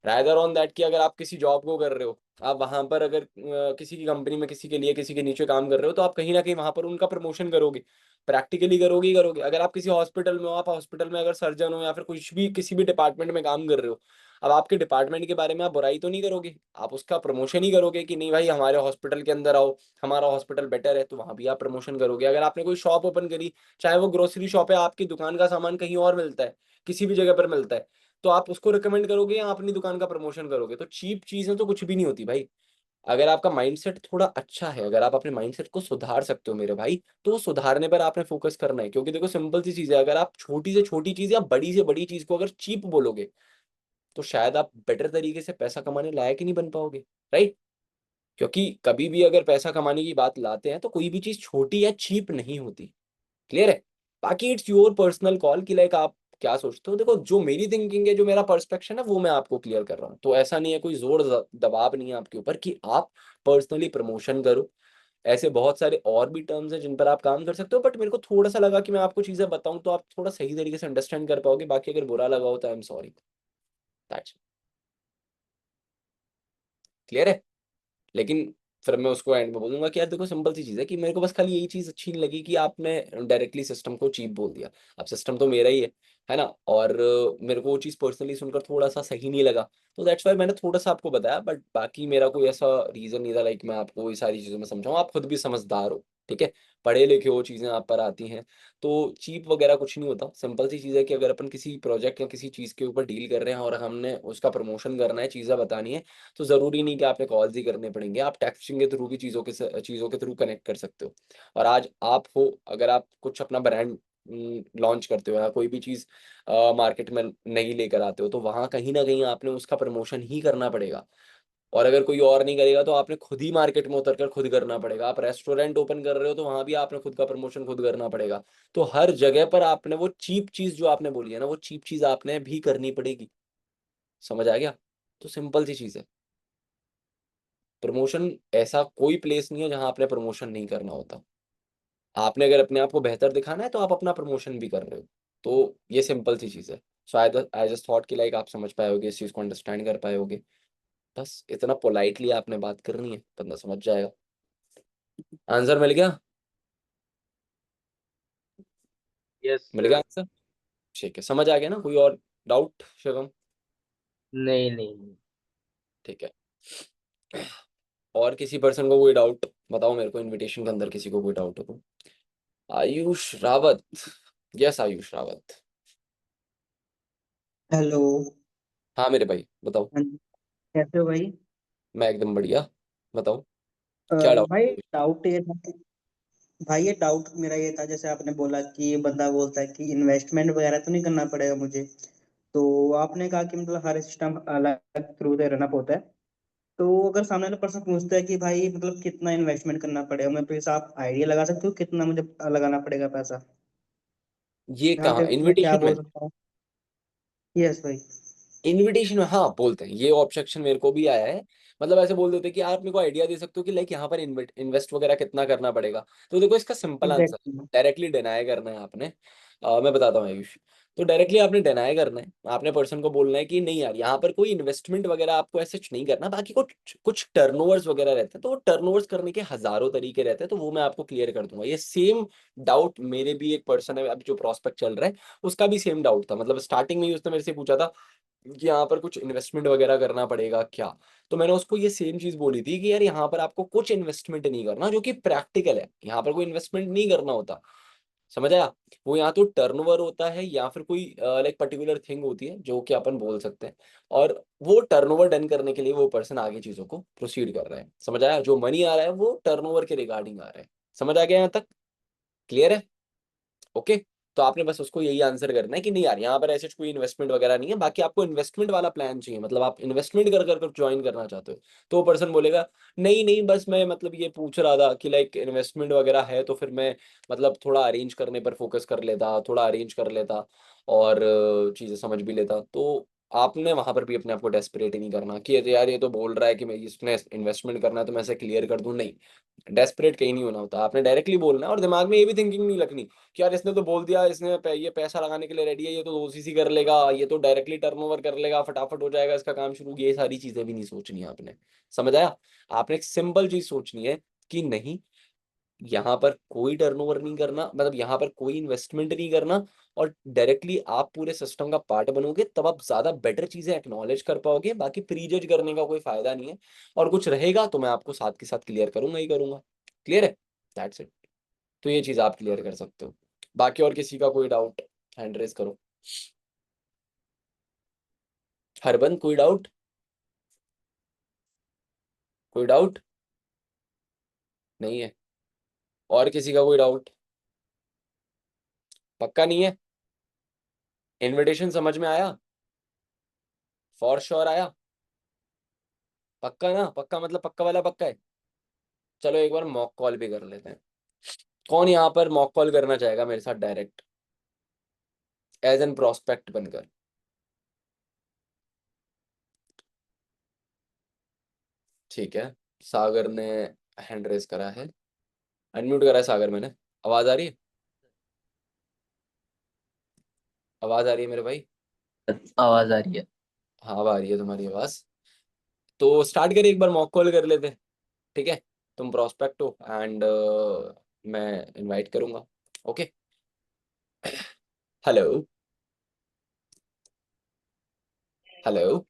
रादर ऑन दैट कि अगर आप किसी जॉब को कर रहे हो, आप वहां पर अगर किसी की कंपनी में किसी के लिए किसी के नीचे काम कर रहे हो, तो आप कहीं ना कहीं वहां पर उनका प्रमोशन करोगे, प्रैक्टिकली करोगे ही करोगे। अगर आप किसी हॉस्पिटल में हो, आप हॉस्पिटल में अगर सर्जन हो या फिर कुछ भी किसी भी डिपार्टमेंट में काम कर रहे हो, अब आपके डिपार्टमेंट के बारे में आप बुराई तो नहीं करोगे, आप उसका प्रमोशन ही करोगे कि नहीं भाई हमारे हॉस्पिटल के अंदर आओ, हमारा हॉस्पिटल बेटर है, तो वहां भी आप प्रमोशन करोगे। अगर आपने कोई शॉप ओपन करी, चाहे वो ग्रोसरी शॉप है, आपकी दुकान का सामान कहीं और मिलता है, किसी भी जगह पर मिलता है, तो आप उसको रिकमेंड करोगे या अपनी दुकान का प्रमोशन करोगे। तो चीप चीजें तो कुछ भी नहीं होती भाई। अगर आपका माइंडसेट थोड़ा अच्छा है, अगर आप अपने माइंडसेट को सुधार सकते हो मेरे भाई, तो वो सुधारने पर आपने फोकस करना है। क्योंकि देखो सिंपल सी चीज है, अगर आप छोटी से छोटी चीज या बड़ी से बड़ी चीज को अगर चीप बोलोगे, तो शायद आप बेटर तरीके से पैसा कमाने लायक ही नहीं बन पाओगे, राइट? क्योंकि कभी भी अगर पैसा कमाने की बात लाते हैं तो कोई भी चीज छोटी या चीप नहीं होती। क्लियर है? बाकी इट्स योर पर्सनल कॉल कि लाइक आप क्या सोचते हो। देखो जो मेरी थिंकिंग है, जो मेरा पर्सपेक्शन है, वो मैं आपको क्लियर कर रहा हूँ। तो ऐसा नहीं है, कोई जोर दबाव नहीं है आपके ऊपर कि आप पर्सनली प्रमोशन करो। ऐसे बहुत सारे और भी टर्म्स हैं जिन पर आप काम कर सकते हो, बट मेरे को थोड़ा सा लगा कि मैं आपको चीजें बताऊं तो आप थोड़ा सही तरीके से अंडरस्टैंड कर पाओगे। बाकी अगर बुरा लगा हो तो I am sorry. That's clear है? लेकिन फिर मैं उसको एंड में बोलूंगा कि यार देखो सिंपल सी चीज़ है कि मेरे को बस खाली यही चीज़ अच्छी नहीं लगी कि आपने डायरेक्टली सिस्टम को चीप बोल दिया। अब सिस्टम तो मेरा ही है ना, और मेरे को वो चीज़ पर्सनली सुनकर थोड़ा सा सही नहीं लगा, तो दैट्स वाई मैंने थोड़ा सा आपको बताया, बट बाकी मेरा कोई ऐसा रीज़न नहीं था लाइक मैं आपको ये सारी चीज़ों में समझाऊँ। आप खुद भी समझदार हो, ठीक है, पढ़े लिखे हो, चीज़ें आप पर आती हैं, तो चीप वगैरह कुछ नहीं होता। सिंपल सी चीज़ है कि अगर अपन किसी प्रोजेक्ट या किसी चीज़ के ऊपर डील कर रहे हैं और हमने उसका प्रमोशन करना है, चीज़ें बतानी है, तो ज़रूरी नहीं कि आपने कॉल्स ही करने पड़ेंगे, आप टेक्स्टिंग के थ्रू भी चीज़ों के थ्रू कनेक्ट कर सकते हो। और आज आप हो, अगर आप कुछ अपना ब्रांड लॉन्च करते हो या कोई भी चीज़ मार्केट में नहीं लेकर आते हो, तो वहाँ कहीं न कहीं आपने उसका प्रमोशन ही करना पड़ेगा। और अगर कोई और नहीं करेगा तो आपने खुद ही मार्केट में उतर कर खुद करना पड़ेगा। आप रेस्टोरेंट ओपन कर रहे हो तो वहाँ भी आपने खुद का प्रमोशन खुद करना पड़ेगा। तो हर जगह पर आपने वो चीप चीज़ जो आपने बोली है ना, वो चीप चीज़ आपने भी करनी पड़ेगी। समझ आ गया? तो सिंपल सी चीज़ है। प्रमोशन ऐसा कोई प्लेस नहीं है जहाँ आपने प्रमोशन नहीं करना होता। आपने अगर अपने आप को बेहतर दिखाना है तो आप अपना प्रमोशन भी कर रहे हो। तो ये सिंपल सी चीज़ है। सो आई जस्ट थॉट कि लाइक आप समझ पाए होगे, इस चीज़ को अंडरस्टैंड कर पाए होगे। बस इतना पोलाइटली आपने बात करनी है, बंदा समझ जाएगा। आंसर मिल गया? यस मिल गया सर। आंसर? ठीक है, समझ आ गया ना? कोई और डाउट शिवम? नहीं नहीं नहीं। ठीक है। और किसी पर्सन को कोई डाउट बताओ मेरे को, इनविटेशन के अंदर किसी को कोई डाउट हो तो। आयुष रावत, यस आयुष रावत। हेलो। हाँ मेरे भाई बताओ। हाँ जी, कैसे हो भाई? मैं एकदम बढ़िया, बताओ अ, क्या डाउट भाई है? डाउट ये था कि भाई ये डाउट मेरा ये था, जैसे आपने बोला कि ये बंदा बोलता है कि इन्वेस्टमेंट वगैरह तो नहीं करना पड़ेगा मुझे। तो आपने कहा कि मतलब हर सिस्टम अलग थ्रू से रन अप होता है। तो अगर सामने वाला पर्सन पूछता है कि भाई मतलब कितना इन्वेस्टमेंट करना पड़ेगा, मैं प्लीज आप आइडिया लगा सकते हो कितना मुझे लगाना पड़ेगा पैसा? ये यहाँ कहाँ पे मैं क्या इनविटेशन में? बोल सकता हूँ? यस भाई। इनविटेशन में हाँ बोलते हैं, ये ऑब्जेक्शन मेरे को भी आया है। मतलब ऐसे बोल देते हैं कि आप मेरे को आइडिया दे सकते हो कि लाइक यहाँ पर इन्वेस्ट वगैरह कितना करना पड़ेगा। तो देखो इसका simple answer, exactly. Directly deny करना है आपने। मैं बताता हूँ आयुष। तो डायरेक्टली आपने डिनाई करना है, आपने पर्सन को बोलना है कि नहीं यार यहाँ पर कोई इन्वेस्टमेंट वगैरह आपको ऐसे नहीं करना। बाकी कुछ कुछ टर्नओवर्स वगैरह रहते हैं, तो वो टर्नओवर्स करने के हजारों तरीके रहते हैं, तो वो मैं आपको क्लियर कर दूंगा। ये सेम डाउट मेरे भी एक पर्सन है अभी जो प्रोस्पेक्ट चल रहा है, उसका भी सेम डाउट था। मतलब स्टार्टिंग में ही उसने मेरे से पूछा था कि यहाँ पर कुछ इन्वेस्टमेंट वगैरह करना पड़ेगा क्या। तो मैंने उसको ये सेम चीज बोली थी कि यार यहाँ पर आपको कुछ इन्वेस्टमेंट नहीं करना, जो कि प्रैक्टिकल है। यहाँ पर कोई इन्वेस्टमेंट नहीं करना होता, समझ आया? वो यहाँ तो टर्नओवर होता है या फिर कोई लाइक पर्टिकुलर थिंग होती है जो कि अपन बोल सकते हैं, और वो टर्नओवर डन करने के लिए वो पर्सन आगे चीजों को प्रोसीड कर रहा है। समझ आया? जो मनी आ रहा है वो टर्नओवर के रिगार्डिंग आ रहा है। समझ आ गया यहाँ तक? क्लियर है? ओके। तो आपने बस उसको यही आंसर करना है कि नहीं यार यहाँ पर ऐसे कोई इन्वेस्टमेंट वगैरह नहीं है, बाकी आपको इन्वेस्टमेंट वाला प्लान चाहिए, मतलब आप इन्वेस्टमेंट कर कर ज्वाइन करना चाहते हो। तो वो पर्सन बोलेगा नहीं नहीं बस मैं मतलब ये पूछ रहा था कि लाइक इन्वेस्टमेंट वगैरह है तो फिर मैं मतलब थोड़ा अरेंज करने पर फोकस कर लेता, थोड़ा अरेंज कर लेता और चीज़ें समझ भी लेता। तो आपने वहां पर भी अपने आप को डेस्परेट ही नहीं करना कि यार ये तो बोल रहा है कि मैं इसने इन्वेस्टमेंट करना है तो मैं इसे क्लियर कर दूं। नहीं, डेस्परेट कहीं नहीं होना होता। आपने डायरेक्टली बोलना है और दिमाग में ये भी थिंकिंग नहीं रखनी कि यार इसने तो बोल दिया, इसने ये पैसा लगाने के लिए रेडी है, ये तो ओसीसी कर लेगा, ये तो डायरेक्टली टर्नओवर कर लेगा, फटाफट हो जाएगा इसका काम शुरू। ये सारी चीजें भी नहीं सोचनी है आपने। समझ आया? आपने एक सिंपल चीज सोचनी है कि नहीं यहाँ पर कोई टर्नओवर नहीं करना, मतलब यहाँ पर कोई इन्वेस्टमेंट नहीं करना, और डायरेक्टली आप पूरे सिस्टम का पार्ट बनोगे तब आप ज्यादा बेटर चीजें एक्नॉलेज कर पाओगे। बाकी प्रीजज करने का कोई फायदा नहीं है, और कुछ रहेगा तो मैं आपको साथ के साथ क्लियर करूंगा ही करूंगा। क्लियर है? That's it. तो ये चीज आप क्लियर कर सकते हो। बाकी और किसी का कोई डाउट हैंड रेज करो। हरबंद कोई डाउट? कोई डाउट नहीं है? और किसी का कोई डाउट? पक्का नहीं है? इनविटेशन समझ में आया? फॉर श्योर आया? पक्का ना? पक्का मतलब पक्का वाला पक्का है? चलो एक बार मॉक कॉल भी कर लेते हैं। कौन यहाँ पर मॉक कॉल करना चाहेगा मेरे साथ डायरेक्ट, एज एन प्रोस्पेक्ट बनकर? ठीक है, सागर ने हैंड रेज करा है, अनम्यूट करा है सागर मैंने। आवाज आ रही है? आवाज आ रही है मेरे भाई? आवाज आ रही है। हाँ अब आ रही है तुम्हारी आवाज। तो स्टार्ट करें, एक बार मॉक कॉल कर लेते हैं, ठीक है? तुम प्रोस्पेक्ट हो एंड मैं इनवाइट करूंगा। Okay. Hello hello,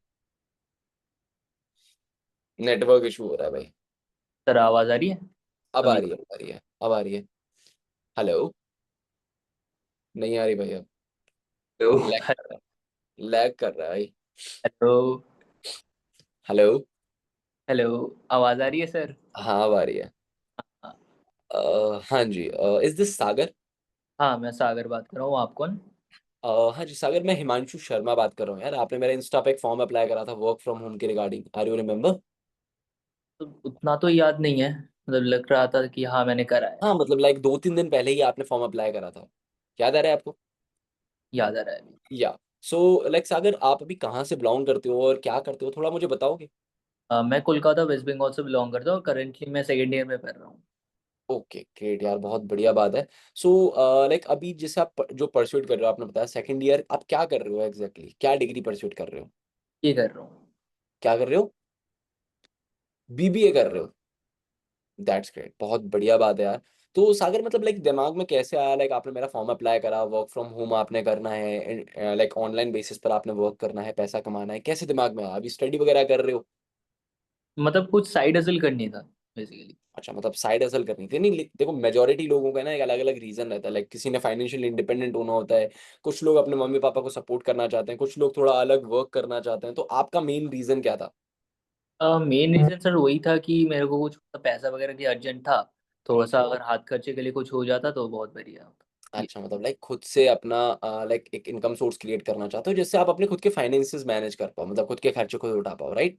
network issue हो रहा है भाई। सर आवाज आ रही है अब आ अभी? रही है, अब आ रही है, अब आ रही है। हेलो, नहीं आ रही भाई अब। हेलो। लैग कर रहा है, लैग कर रहा है भाई। हेलो। हेलो। हेलो। आवाज आ रही है सर? हाँ अब आ रही है। हाँ जी, इज दिस सागर? हाँ, मैं सागर बात कर रहा हूँ। आप कौन? हाँ जी सागर, मैं हिमांशु शर्मा बात कर रहा हूँ यार। आपने मेरे इंस्टा पे एक फॉर्म अप्लाई करा था वर्क फ्रॉम होम के रिगार्डिंग, आर यू रिमेम्बर? तो उतना तो याद नहीं है, मतलब लग रहा था कि हाँ मैंने करा है। हाँ मतलब लाइक 2-3 दिन पहले ही आपने फॉर्म अप्लाई करा था। याद आ रहा है आपको? याद आ रहा है अभी। या सो लाइक सागर, आप अभी कहाँ से बिलोंग करते हो और क्या करते हो, थोड़ा मुझे बताओगे? मैं कोलकाता वेस्ट बंगाल से बिलोंग करता हूँ और करेंटली मैं सेकेंड ईयर में पढ़ रहा हूँ। ओके ग्रेट यार, बहुत बढ़िया बात है। सो लाइक अभी जैसे आप जो परस्यूट कर रहे हो, आपने बताया सेकंड ईयर, आप क्या कर रहे हो एग्जैक्टली, क्या डिग्री परस्यूट कर रहे हो? ये कर रहा हूँ। क्या कर रहे हो? बीबीए कर रहे हो? दैट्स ग्रेट, बहुत बढ़िया बात है यार। तो सागर मतलब लाइक दिमाग में कैसे आया, लाइक आपने मेरा फॉर्म अप्लाई करा, वर्क फ्रॉम होम आपने करना है, लाइक ऑनलाइन बेसिस पर आपने वर्क करना है, पैसा कमाना है, कैसे दिमाग में आया? अभी स्टडी वगैरह कर रहे हो? मतलब कुछ साइड हसल करनी था बेसिकली। अच्छा, मतलब साइड हसल करनी थी। नहीं देखो, मेजोरिटी लोगों का ना एक अलग अलग रीजन रहता है, लाइक किसी ने फाइनेंशियल इंडिपेंडेंट होना होता है, कुछ लोग अपने मम्मी पापा को सपोर्ट करना चाहते हैं, कुछ लोग थोड़ा अलग वर्क करना चाहते हैं। तो आपका मेन रीजन क्या था? मेन रीजन सर वही था कि मेरे को कुछ पैसा वगैरह की अर्जेंट था। थोड़ा सा अगर हाथ खर्चे के लिए कुछ हो जाता तो बहुत बढ़िया होता। ये अच्छा, मतलब लाइक खुद से अपना लाइक एक इनकम सोर्स क्रिएट करना चाहते हो जिससे आप अपने खुद के फाइनेंसेस मैनेज कर पाओ, मतलब खुद के खर्चे खुद उठा पाओ, राइट?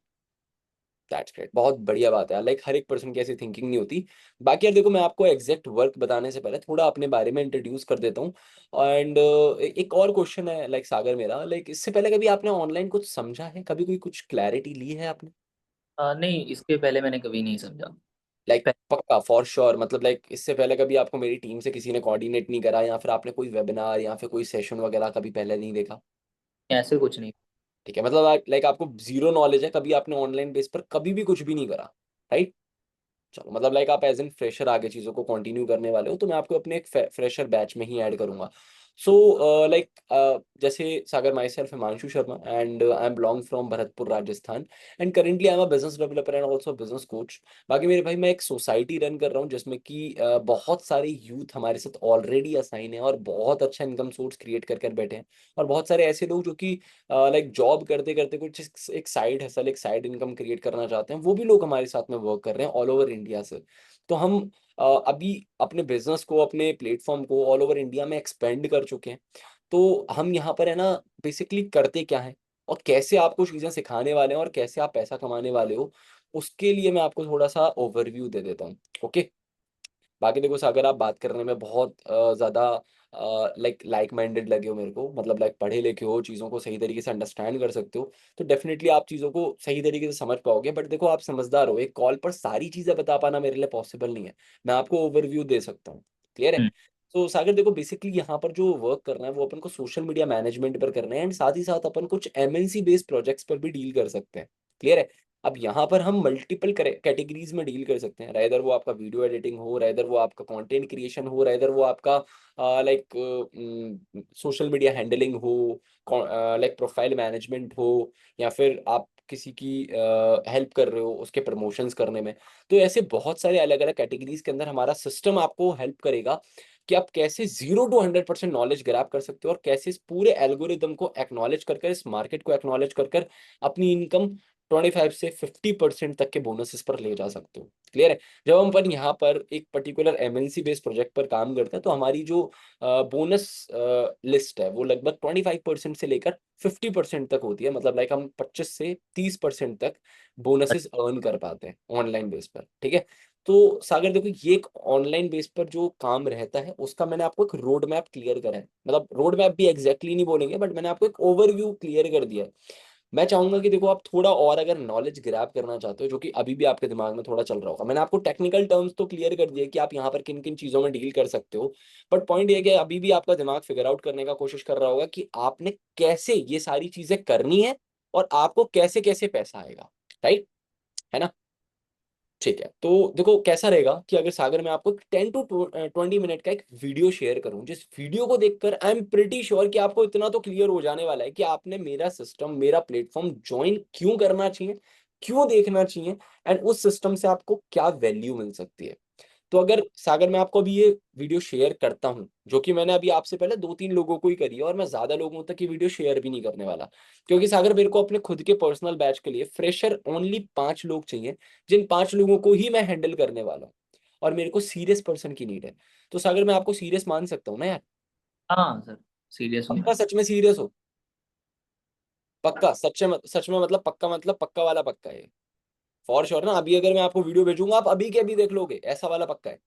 दैट्स ग्रेट, बहुत बढ़िया बात है। लाइक हर एक पर्सन की ऐसी थिंकिंग नहीं होती। बाकी यार देखो, मैं आपको एग्जैक्ट वर्क बताने से पहले थोड़ा अपने बारे में इंट्रोड्यूस कर देता हूँ। एंड एक और क्वेश्चन है लाइक सागर मेरा, लाइक इससे पहले कभी आपने ऑनलाइन कुछ समझा है, कभी कोई कुछ क्लैरिटी ली है आपने? नहीं, इसके पहले मैंने कभी नहीं समझा। लाइक पक्का फॉर श्योर, मतलब लाइक इससे पहले कभी आपको मेरी टीम से किसी ने कोऑर्डिनेट नहीं करा, या फिर आपने कोई वेबिनार या फिर कोई सेशन वगैरह कभी पहले नहीं देखा? ऐसे कुछ नहीं। ठीक है, मतलब लाइक आपको जीरो नॉलेज है, कभी आपने ऑनलाइन बेस पर कभी भी कुछ भी नहीं करा, राइट? चलो, मतलब लाइक आप एज एन फ्रेशर आगे चीज़ों को कंटिन्यू करने वाले हो, तो मैं आपको अपने एक फ्रेशर बैच में ही ऐड करूंगा। सो लाइक जैसे Sagar, my self Himanshu Sharma and I am belong from Bharatpur Rajasthan, and currently I am a business developer and also business coach. बाकी मेरे भाई, मैं एक सोसाइटी रन कर रहा हूँ जिसमें कि बहुत सारे यूथ हमारे साथ ऑलरेडी असाइन है और बहुत अच्छा इनकम सोर्स क्रिएट कर कर बैठे हैं। और बहुत सारे ऐसे लोग जो कि लाइक जॉब करते करते कुछ एक साइड हसल, एक साइड इनकम क्रिएट करना चाहते हैं, वो भी लोग हमारे साथ में वर्क कर रहे हैं ऑल ओवर इंडिया से। तो हम अभी अपने बिजनेस को, अपने प्लेटफॉर्म को ऑल ओवर इंडिया में एक्सपेंड कर चुके हैं। तो हम यहाँ पर है ना, बेसिकली करते क्या है और कैसे आपको चीज़ें सिखाने वाले हैं और कैसे आप पैसा कमाने वाले हो, उसके लिए मैं आपको थोड़ा सा ओवरव्यू दे देता हूँ। ओके। बाकी देखो सागर, आप बात करने में बहुत ज़्यादा लाइक माइंडेड लगे हो मेरे को, मतलब लाइक पढ़े लिखे हो, चीज़ों को सही तरीके से अंडरस्टैंड कर सकते हो, तो डेफिनेटली आप चीज़ों को सही तरीके से समझ पाओगे। बट देखो, आप समझदार हो, एक कॉल पर सारी चीज़ें बता पाना मेरे लिए पॉसिबल नहीं है। मैं आपको ओवरव्यू दे सकता हूँ। क्लियर है? हम्म। तो सागर देखो, बेसिकली यहाँ पर जो वर्क करना है वो अपन को सोशल मीडिया मैनेजमेंट पर करना है, एंड साथ ही साथ अपन कुछ एमएनसी बेस्ड प्रोजेक्ट्स पर भी डील कर सकते हैं। क्लियर है? अब यहाँ पर हम मल्टीपल कैटेगरीज में डील कर सकते हैं, राइदर वो आपका वीडियो एडिटिंग हो, राइदर वो आपका कंटेंट क्रिएशन हो, राइदर वो आपका लाइक सोशल मीडिया हैंडलिंग हो, लाइक प्रोफाइल मैनेजमेंट हो, या फिर आप किसी की हेल्प कर रहे हो उसके प्रमोशंस करने में। तो ऐसे बहुत सारे अलग अलग कैटेगरीज के अंदर हमारा सिस्टम आपको हेल्प करेगा कि आप कैसे 0 to 100% नॉलेज ग्रैब कर सकते हो और कैसे इस पूरे एल्गोरिदम को एक्नॉलेज कर कर, इस मार्केट को एक्नॉलेज कर कर अपनी इनकम 25 से 50% तक के बोनसेस पर ले जा सकते हो। क्लियर है? जब हम पर यहाँ पर एक पर्टिकुलर एमएनसी बेस्ड प्रोजेक्ट पर काम करते हैं, तो हमारी जो बोनस लिस्ट है वो लगभग 25% से लेकर 50% तक होती है, मतलब लाइक हम 25 से 30% तक बोनसेस अर्न कर पाते हैं ऑनलाइन बेस पर। ठीक है? तो सागर देखो, ये एक ऑनलाइन बेस पर जो काम रहता है उसका मैंने आपको एक रोड मैप क्लियर करा है, मतलब रोड मैप भी एग्जैक्टली नहीं बोलेंगे, बट मैंने आपको एक ओवरव्यू क्लियर कर दिया है। मैं चाहूंगा कि देखो, आप थोड़ा और अगर नॉलेज ग्रैब करना चाहते हो, जो कि अभी भी आपके दिमाग में थोड़ा चल रहा होगा, मैंने आपको टेक्निकल टर्म्स तो क्लियर कर दिए कि आप यहाँ पर किन किन चीज़ों में डील कर सकते हो। बट पॉइंट ये है कि अभी भी आपका दिमाग फिगर आउट करने का कोशिश कर रहा होगा कि आपने कैसे ये सारी चीजें करनी है और आपको कैसे कैसे पैसा आएगा, राइट? है ना? ठीक है, तो देखो कैसा रहेगा कि अगर सागर मैं आपको 10 to 20 मिनट का एक वीडियो शेयर करूं, जिस वीडियो को देखकर आई एम प्रिटी श्योर कि आपको इतना तो क्लियर हो जाने वाला है कि आपने मेरा सिस्टम, मेरा प्लेटफॉर्म ज्वाइन क्यों करना चाहिए, क्यों देखना चाहिए, एंड उस सिस्टम से आपको क्या वैल्यू मिल सकती है। तो अगर सागर मैं आपको अभी ये वीडियो शेयर करता हूं, जो कि मैंने अभी आपसे पहले 2-3 लोगों को ही करी है, और मैं ज्यादा लोगों तक ये वीडियो शेयर भी नहीं करने वाला, क्योंकि सागर मेरे को अपने खुद के पर्सनल बैच के लिए फ्रेशर ओनली 5 लोग चाहिए, जिन 5 लोगों को ही मैं हैंडल करने वाला हूँ, और मेरे को सीरियस पर्सन की नीड है। तो सागर मैं आपको सीरियस मान सकता हूँ ना यार? हाँ सर, सीरियस हूँ मैं। पक्का सच में सीरियस हो? पक्का सच में मतलब पक्का, मतलब पक्का वाला पक्का है? फॉर श्योर ना? अभी अगर मैं आपको वीडियो भेजूंगा आप अभी के अभी देख लोगे, ऐसा वाला पक्का है?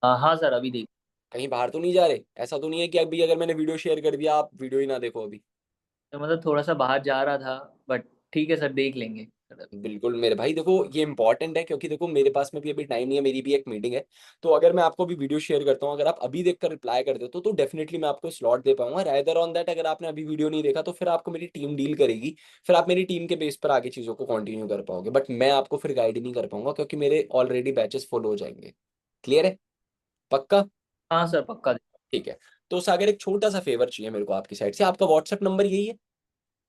हाँ सर, अभी देख। कहीं बाहर तो नहीं जा रहे? ऐसा तो नहीं है कि अभी अगर मैंने वीडियो शेयर कर दिया आप वीडियो ही ना देखो अभी? तो मतलब थोड़ा सा बाहर जा रहा था, बट ठीक है सर, देख लेंगे सर। बिल्कुल मेरे भाई, देखो ये इंपॉर्टेंट है, क्योंकि देखो मेरे पास में भी अभी टाइम नहीं है, मेरी भी एक मीटिंग है। तो अगर मैं आपको भी वीडियो शेयर करता हूँ, अगर आप अभी देखकर रिप्लाई कर देते हो तो डेफिनेटली मैं आपको स्लॉट दे पाऊंगा। रादर ऑन दैट, अगर आपने अभी वीडियो नहीं देखा तो फिर आपको मेरी टीम डील करेगी, फिर आप मेरी टीम के बेस पर आगे चीजों को कंटिन्यू कर पाओगे, बट मैं आपको फिर गाइड नहीं कर पाऊंगा, क्योंकि मेरे ऑलरेडी बैचेस फुल हो जाएंगे। क्लियर है? पक्का? हाँ सर, पक्का। ठीक है। तो सागर एक छोटा सा फेवर चाहिए मेरे को आपकी साइड से, आपका व्हाट्सएप नंबर यही है?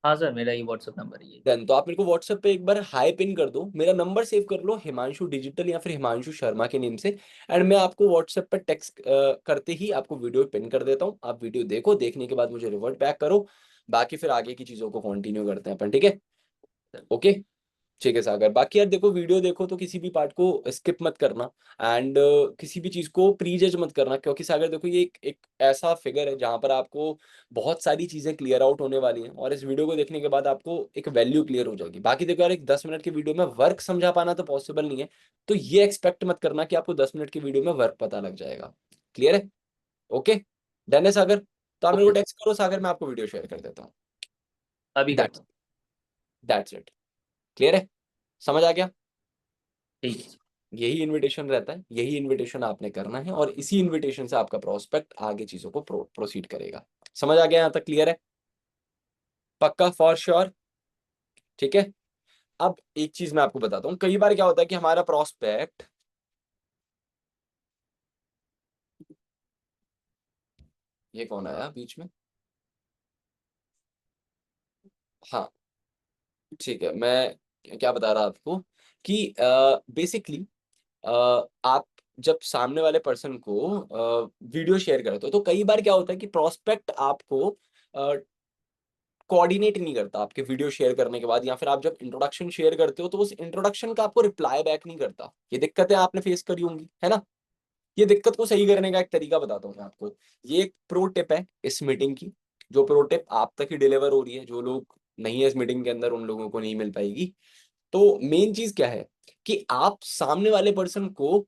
हाँ सर, मेरा ही व्हाट्सएप नंबर है ये। देन तो आप मेरे को व्हाट्सएप पे एक बार हाई पिन कर दो, मेरा नंबर सेव कर लो हिमांशु डिजिटल या फिर हिमांशु शर्मा के नेम से, एंड मैं आपको व्हाट्सएप पर टेक्स्ट करते ही आपको वीडियो पिन कर देता हूँ। आप वीडियो देखो, देखने के बाद मुझे रिवर्ट बैक करो, बाकी फिर आगे की चीजों को कंटिन्यू करते हैं अपन, ठीक है? ओके, ठीक है सागर। बाकी यार देखो, वीडियो देखो तो किसी भी पार्ट को स्किप मत करना, एंड किसी भी चीज को प्री जज मत करना, क्योंकि सागर देखो ये एक ऐसा फिगर है जहां पर आपको बहुत सारी चीजें क्लियर आउट होने वाली हैं, और इस वीडियो को देखने के बाद आपको एक वैल्यू क्लियर हो जाएगी। बाकी देखो यार, एक 10 मिनट की वीडियो में वर्क समझा पाना तो पॉसिबल नहीं है, तो ये एक्सपेक्ट मत करना कि आपको 10 मिनट की वीडियो में वर्क पता लग जाएगा। क्लियर है? ओके, डन है सागर? तो आप मेरे को ओके, टेक्स्ट करो सागर, मैं आपको वीडियो शेयर कर देता हूँ। अभी करता दैट्स हूँ। That's it. क्लियर है? समझ आ गया? ठीक है। यही इनविटेशन रहता है, यही इनविटेशन आपने करना है, और इसी इनविटेशन से आपका प्रोस्पेक्ट आगे चीजों को प्रोसीड करेगा। समझ आ गया यहाँ तक? क्लियर है? पक्का? For sure? ठीक है। अब एक चीज मैं आपको बताता हूँ, कई बार क्या होता है कि हमारा प्रोस्पेक्ट, ये कौन आया बीच में? हाँ, ठीक है। मैं क्या बता रहा आपको कि बेसिकली आप जब सामने वाले पर्सन को वीडियो शेयर करते हो, तो कई बार क्या होता है कि प्रोस्पेक्ट आपको कोऑर्डिनेट नहीं करता आपके वीडियो शेयर करने के बाद, या फिर आप जब इंट्रोडक्शन शेयर करते हो तो उस इंट्रोडक्शन का आपको रिप्लाई बैक नहीं करता। ये दिक्कतें आपने फेस करी होंगी, है ना? ये दिक्कत को सही करने का एक तरीका बताता हूँ मैं आपको। ये एक प्रो टिप है इस मीटिंग की, जो प्रो टिप आप तक ही डिलीवर हो रही है, जो लोग नहीं है इस मीटिंग के अंदर उन लोगों को नहीं मिल पाएगी। तो मेन चीज क्या है कि आप सामने वाले पर्सन को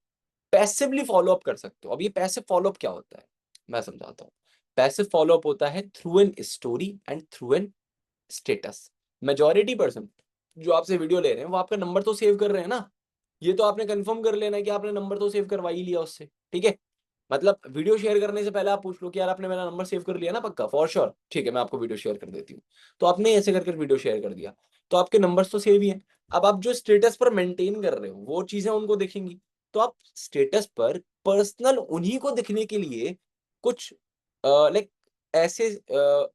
पैसिवली फॉलो अप कर सकते हो। अब ये पैसिव फॉलो अप क्या होता है मैं समझाता हूँ। पैसिव फॉलो अप होता है through an story and through an status. Majority person जो आपसे वीडियो ले रहे हैं वो आपका नंबर तो सेव कर रहे हैं ना, ये तो आपने कंफर्म कर लेना है कि आपने नंबर तो सेव करवा ही लिया उससे, ठीक है? मतलब वीडियो शेयर करने से पहले आप पूछ लो कि यार आपने मेरा नंबर सेव कर लिया ना? पक्का? For sure? ठीक है, मैं आपको वीडियो शेयर कर देती हूँ। तो आपने ऐसे करके वीडियो शेयर कर दिया, तो आपके नंबर्स तो सेव ही हैं। अब आप जो स्टेटस पर मेंटेन कर रहे हो वो चीजें उनको दिखेंगी, तो आप स्टेटस पर पर्सनल उन्हीं को दिखने के लिए कुछ लाइक ऐसे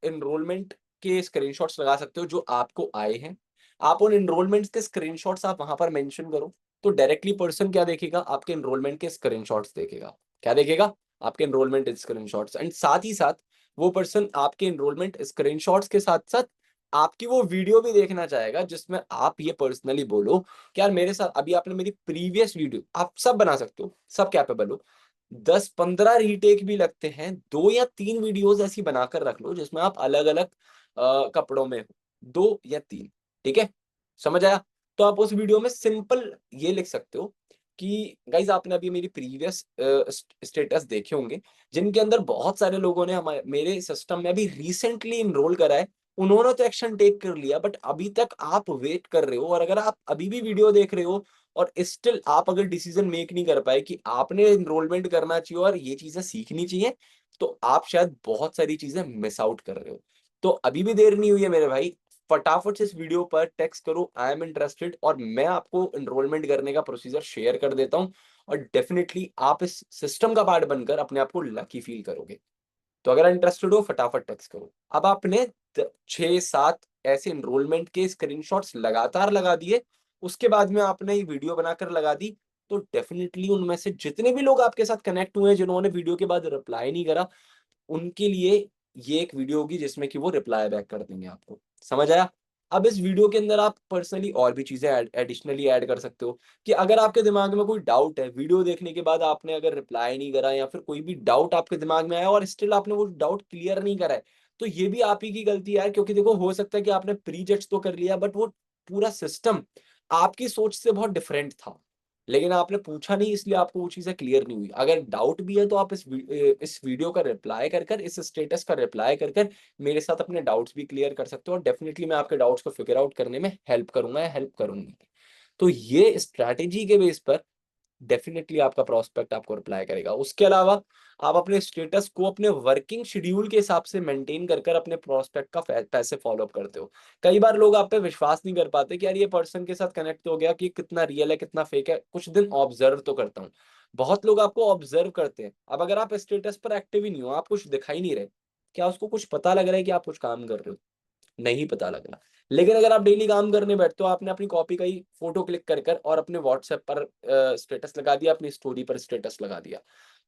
एनरोलमेंट के स्क्रीनशॉट्स लगा सकते हो जो आपको आए हैं। आप उन एनरोलमेंट्स के स्क्रीनशॉट्स आप वहां पर मेंशन करो, तो डायरेक्टली पर्सन क्या देखेगा? आपके एनरोलमेंट के स्क्रीनशॉट्स देखेगा। क्या देखेगा? आपके एनरोलमेंट स्क्रीनशॉट्स, एंड साथ ही साथ वो पर्सन आपके एनरोलमेंट स्क्रीनशॉट्स के साथ साथ आपकी वो वीडियो भी देखना चाहेगा, जिसमें आप ये पर्सनली बोलो कि यार मेरे साथ अभी आपने मेरी प्रीवियस वीडियो, आप सब बना सकते हो, सब कैपेबल हो, 10-15 रीटेक भी लगते हैं, 2 या 3 वीडियोस ऐसी बनाकर रख लो जिसमें आप अलग अलग कपड़ों में हो, 2 या 3, ठीक है? समझ आया? तो आप उस वीडियो में सिंपल ये लिख सकते हो कि गाइज आपने अभी मेरी प्रीवियस स्टेटस देखे होंगे, जिनके अंदर बहुत सारे लोगों ने हमारे मेरे सिस्टम में अभी रिसेंटली इनरोल करा है, उन्होंने तो एक्शन टेक कर लिया, बट अभी तक आप वेट कर रहे हो, और अगर आप अभी भी वीडियो देख रहे हो और स्टिल आप अगर डिसीजन मेक नहीं कर पाए कि आपने एनरोलमेंट करना चाहिए और ये चीजें सीखनी चाहिए, तो आप शायद बहुत सारी चीजें मिस आउट कर रहे हो। तो अभी भी देर नहीं हुई है मेरे भाई, फटाफट से इस वीडियो पर टेक्स्ट करो आई एम इंटरेस्टेड, और मैं आपको एनरोलमेंट करने का प्रोसीजर शेयर कर देता हूँ, और डेफिनेटली आप इस सिस्टम का पार्ट बनकर अपने आप को लकी फील करोगे। तो अगर इंटरेस्टेड हो फटाफट टेक्स्ट करो। अब आपने 6-7 ऐसे एनरोलमेंट के स्क्रीनशॉट्स लगातार लगा दिए, उसके बाद में आपने ये वीडियो बनाकर लगा दी, तो डेफिनेटली उनमें से जितने भी लोग आपके साथ कनेक्ट हुए हैं जिन्होंने वीडियो के बाद रिप्लाई नहीं करा, उनके लिए ये एक वीडियो होगी जिसमें कि वो रिप्लाई बैक कर देंगे आपको। समझ आया? अब इस वीडियो के अंदर आप पर्सनली और भी चीजें एडिशनली ऐड कर सकते हो, कि अगर आपके दिमाग में कोई डाउट है, वीडियो देखने के बाद आपने अगर रिप्लाई नहीं करा, या फिर कोई भी डाउट आपके दिमाग में आया और स्टिल आपने वो डाउट क्लियर नहीं करा है, तो ये भी आप ही की गलती है। क्योंकि देखो, हो सकता है कि आपने प्री जज तो कर लिया, बट वो पूरा सिस्टम आपकी सोच से बहुत डिफरेंट था, लेकिन आपने पूछा नहीं, इसलिए आपको वो चीजें क्लियर नहीं हुई। अगर डाउट भी है तो आप इस वीडियो का रिप्लाई कर कर, इस स्टेटस का रिप्लाई कर कर मेरे साथ अपने डाउट्स भी क्लियर कर सकते हो, और डेफिनेटली मैं आपके डाउट्स को फिगर आउट करने में हेल्प करूंगा या हेल्प करूंगी। तो ये स्ट्रैटेजी के बेस पर डेफिनेटली आपका प्रोस्पेक्ट आपको रिप्लाई करेगा। उसके अलावा आप अपने स्टेटस को अपने वर्किंग शेड्यूल के हिसाब से मेंटेन कर कर अपने प्रोस्पेक्ट का पैसे फॉलो अप करते हो। कई बार लोग आप पे विश्वास नहीं कर पाते कि यार ये पर्सन के साथ कनेक्ट हो गया, कि कितना रियल है कितना फेक है, कुछ दिन ऑब्जर्व तो करता हूँ। बहुत लोग आपको ऑब्जर्व करते हैं। अब अगर आप स्टेटस पर एक्टिव ही नहीं हो, आप कुछ दिखाई नहीं रहे, क्या उसको कुछ पता लग रहा है कि आप कुछ काम कर रहे हो? नहीं पता लग रहा। लेकिन अगर आप डेली काम करने बैठते हो, आपने अपनी कॉपी का ही फोटो क्लिक कर कर और अपने व्हाट्सएप पर स्टेटस लगा दिया, अपनी स्टोरी पर स्टेटस लगा दिया,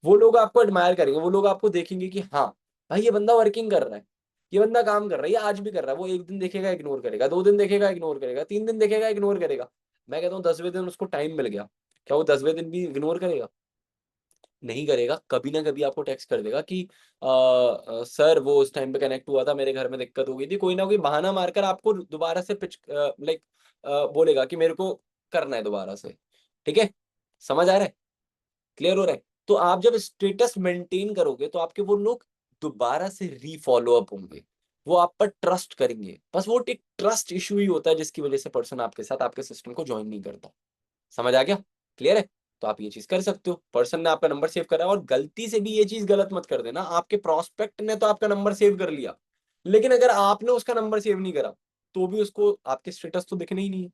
वो लोग आपको एडमायर करेंगे, वो लोग आपको देखेंगे कि हाँ भाई ये बंदा वर्किंग कर रहा है, ये बंदा काम कर रहा है, ये आज भी कर रहा है। वो एक दिन देखेगा इग्नोर करेगा, 2 दिन देखेगा इग्नोर करेगा, 3 दिन देखेगा इग्नोर करेगा। मैं कहता हूँ 10वें दिन उसको टाइम मिल गया, क्या वो 10वें दिन भी इग्नोर करेगा? नहीं करेगा। कभी ना कभी आपको टेक्स्ट कर देगा कि सर वो उस टाइम पे कनेक्ट हुआ था, मेरे घर में दिक्कत हो गई थी, कोई ना कोई बहाना मारकर आपको दोबारा से पिच लाइक बोलेगा कि मेरे को करना है दोबारा से। ठीक है, समझ आ रहा है? क्लियर हो रहा है? तो आप जब स्टेटस मेंटेन करोगे तो आपके वो लोग दोबारा से रीफॉलो अप होंगे, वो आप पर ट्रस्ट करेंगे। बस वो एक ट्रस्ट इशू ही होता है जिसकी वजह से पर्सन आपके साथ आपके सिस्टम को ज्वाइन नहीं करता। समझ आ गया? क्लियर है? तो आप ये चीज कर सकते हो। पर्सन ने आपका नंबर सेव करा, और गलती से भी ये चीज गलत मत कर देना, आपके प्रोस्पेक्ट ने तो आपका नंबर सेव कर लिया, लेकिन अगर आपने उसका नंबर सेव नहीं करा तो भी उसको आपके स्टेटस तो दिखने ही नहीं है।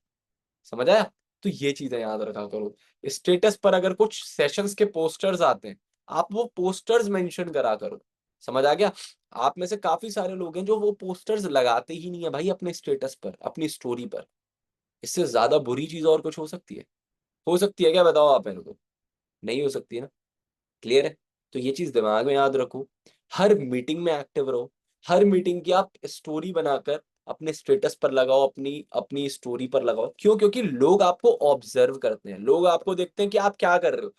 समझ आया? तो ये चीजें याद रखा करो। स्टेटस पर अगर कुछ सेशंस के पोस्टर्स आते हैं, आप वो पोस्टर्स मेंशन करा करो। समझ आ गया? आप में से काफी सारे लोग हैं जो वो पोस्टर्स लगाते ही नहीं है भाई अपने स्टेटस पर, अपनी स्टोरी पर। इससे ज्यादा बुरी चीज और कुछ हो सकती है? हो सकती है क्या? बताओ आप मेरे को। नहीं हो सकती है ना? क्लियर है? तो ये चीज दिमाग में याद रखो। हर मीटिंग में एक्टिव रहो। हर मीटिंग की आप स्टोरी बनाकर अपने स्टेटस पर लगाओ, अपनी अपनी स्टोरी पर लगाओ। क्यों? क्योंकि लोग आपको ऑब्जर्व करते हैं, लोग आपको देखते हैं कि आप क्या कर रहे हो।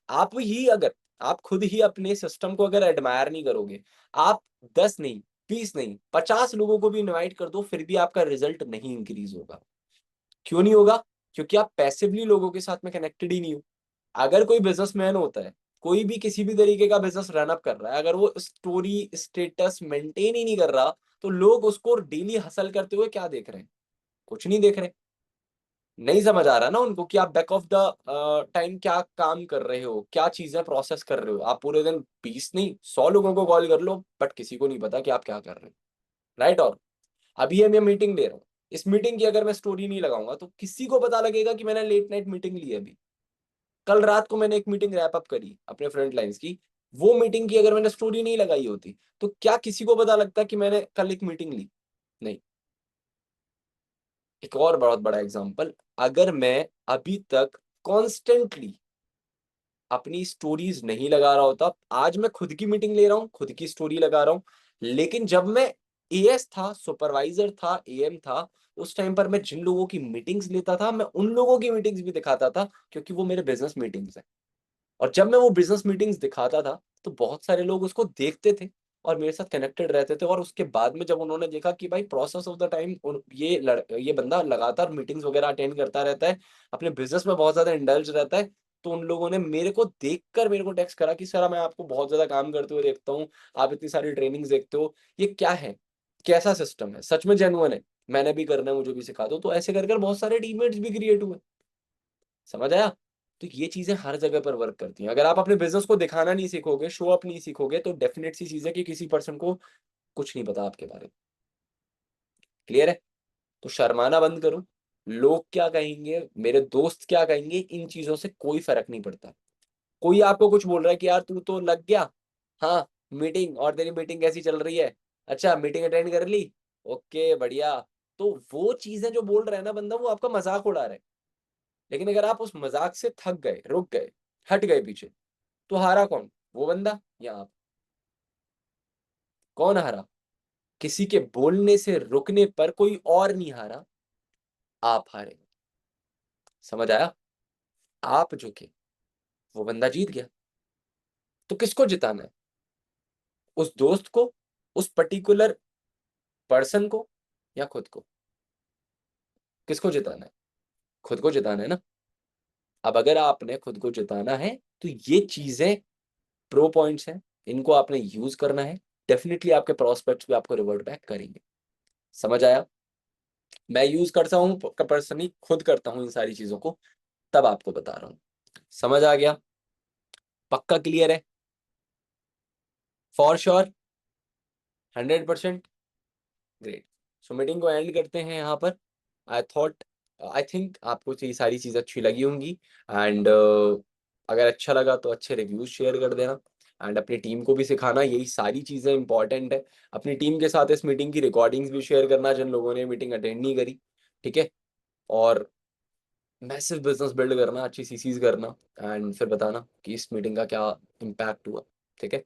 आप ही अगर आप खुद ही अपने सिस्टम को अगर एडमायर नहीं करोगे, आप 10 नहीं, 20 नहीं, 50 लोगों को भी इनवाइट कर दो, फिर भी आपका रिजल्ट नहीं इंक्रीज होगा। क्यों नहीं होगा? क्योंकि आप पैसिवली लोगों के साथ में कनेक्टेड ही नहीं हो। अगर कोई बिजनेसमैन होता है, कोई भी किसी भी तरीके का बिजनेस रन अप कर रहा है, अगर वो स्टोरी स्टेटस मेंटेन ही नहीं कर रहा, तो लोग उसको डेली हसल करते हुए क्या देख रहे हैं? कुछ नहीं देख रहे। नहीं समझ आ रहा ना उनको कि आप बैक ऑफ द टाइम क्या काम कर रहे हो, क्या चीजें प्रोसेस कर रहे हो। आप पूरे दिन 20 नहीं 100 लोगों को कॉल कर लो, बट किसी को नहीं पता कि आप क्या कर रहे हो। राइट? और अभी मैं मीटिंग ले रहा हूँ, इस मीटिंग की अगर मैं स्टोरी नहीं लगाऊंगा तो किसी को पता लगेगा कि मैंने लेट नाइट मीटिंग ली है। अभी कल रात को मैंने एक मीटिंग रैप अप करी अपने फ्रंट लाइंस की, वो मीटिंग की अगर मैंने स्टोरी नहीं लगाई होती तो क्या किसी को पता लगता कि मैंने कल एक मीटिंग ली? नहीं। एक और बहुत बड़ा एग्जांपल, अगर मैं अभी तक कॉन्स्टेंटली अपनी स्टोरीज नहीं लगा रहा होता, आज मैं खुद की मीटिंग ले रहा हूँ, खुद की स्टोरी लगा रहा हूँ, लेकिन जब मैं एएस था, सुपरवाइजर था, एएम था, उस टाइम पर मैं जिन लोगों की मीटिंग्स लेता था, मैं उन लोगों की मीटिंग्स भी दिखाता था, क्योंकि वो मेरे बिजनेस मीटिंग्स है। और जब मैं वो बिजनेस मीटिंग्स दिखाता था तो बहुत सारे लोग उसको देखते थे और मेरे साथ कनेक्टेड रहते थे। और उसके बाद में जब उन्होंने देखा कि भाई प्रोसेस ऑफ द टाइम ये बंदा लगातार मीटिंग्स वगैरह अटेंड करता रहता है, अपने बिजनेस में बहुत ज्यादा इंडल्ज रहता है, तो उन लोगों ने मेरे को देखकर मेरे को टेक्स्ट करा कि सर मैं आपको बहुत ज्यादा काम करते हुए देखता हूँ, आप इतनी सारी ट्रेनिंग्स देखते हो, ये क्या है, कैसा सिस्टम है, सच में जेन्युइन है, मैंने भी करना है, मुझे भी सिखा दो। तो ऐसे कर कर बहुत सारे टीममेट्स भी क्रिएट हुए। समझ आया? तो ये चीजें हर जगह पर वर्क करती हैं। अगर आप अपने बिजनेस को दिखाना नहीं सीखोगे, शो अप नहीं सीखोगे, तो डेफिनेट सी चीज है कि किसी पर्सन को कुछ नहीं पता आपके बारे में। क्लियर है? तो शर्माना बंद करो। लोग क्या कहेंगे, मेरे दोस्त क्या कहेंगे, इन चीजों से कोई फर्क नहीं पड़ता। कोई आपको कुछ बोल रहा है कि यार तू तो लग गया, हाँ मीटिंग, और तेरी मीटिंग कैसी चल रही है, अच्छा मीटिंग अटेंड कर ली, ओके बढ़िया। तो वो चीजें जो बोल रहा है ना बंदा, वो आपका मजाक उड़ा रहा है। लेकिन अगर आप उस मजाक से थक गए, रुक गए, हट गए पीछे, तो हारा कौन? वो बंदा या आप? कौन हारा? किसी के बोलने से रुकने पर कोई और नहीं हारा, आप हारे। समझ आया? आप झुके, वो बंदा जीत गया। तो किसको जिताना है? उस दोस्त को, उस पर्टिकुलर पर्सन को, या खुद को? किसको जिताना है? खुद को जिताना है ना। अब अगर आपने खुद को जिताना है तो ये चीजें प्रो पॉइंट्स हैं, इनको आपने यूज करना है। डेफिनेटली आपके प्रोस्पेक्ट्स भी आपको रिवर्ट बैक करेंगे। समझ आया? मैं यूज करता हूँ पर्सनली, खुद करता हूँ इन सारी चीजों को, तब आपको बता रहा हूँ। समझ आ गया? पक्का क्लियर है? For sure? 100%? Great. So meeting को एंड करते हैं यहाँ पर। आई थिंक आपको ये सारी चीज़ अच्छी लगी होंगी, एंड अगर अच्छा लगा तो अच्छे रिव्यूज शेयर कर देना, एंड अपनी टीम को भी सिखाना, यही सारी चीज़ें इंपॉर्टेंट है। अपनी टीम के साथ इस मीटिंग की रिकॉर्डिंग्स भी शेयर करना जिन लोगों ने मीटिंग अटेंड नहीं करी, ठीक है? और मैसिव बिजनेस बिल्ड करना, अच्छी सीसीज करना, एंड फिर बताना कि इस मीटिंग का क्या इम्पैक्ट हुआ, ठीक है?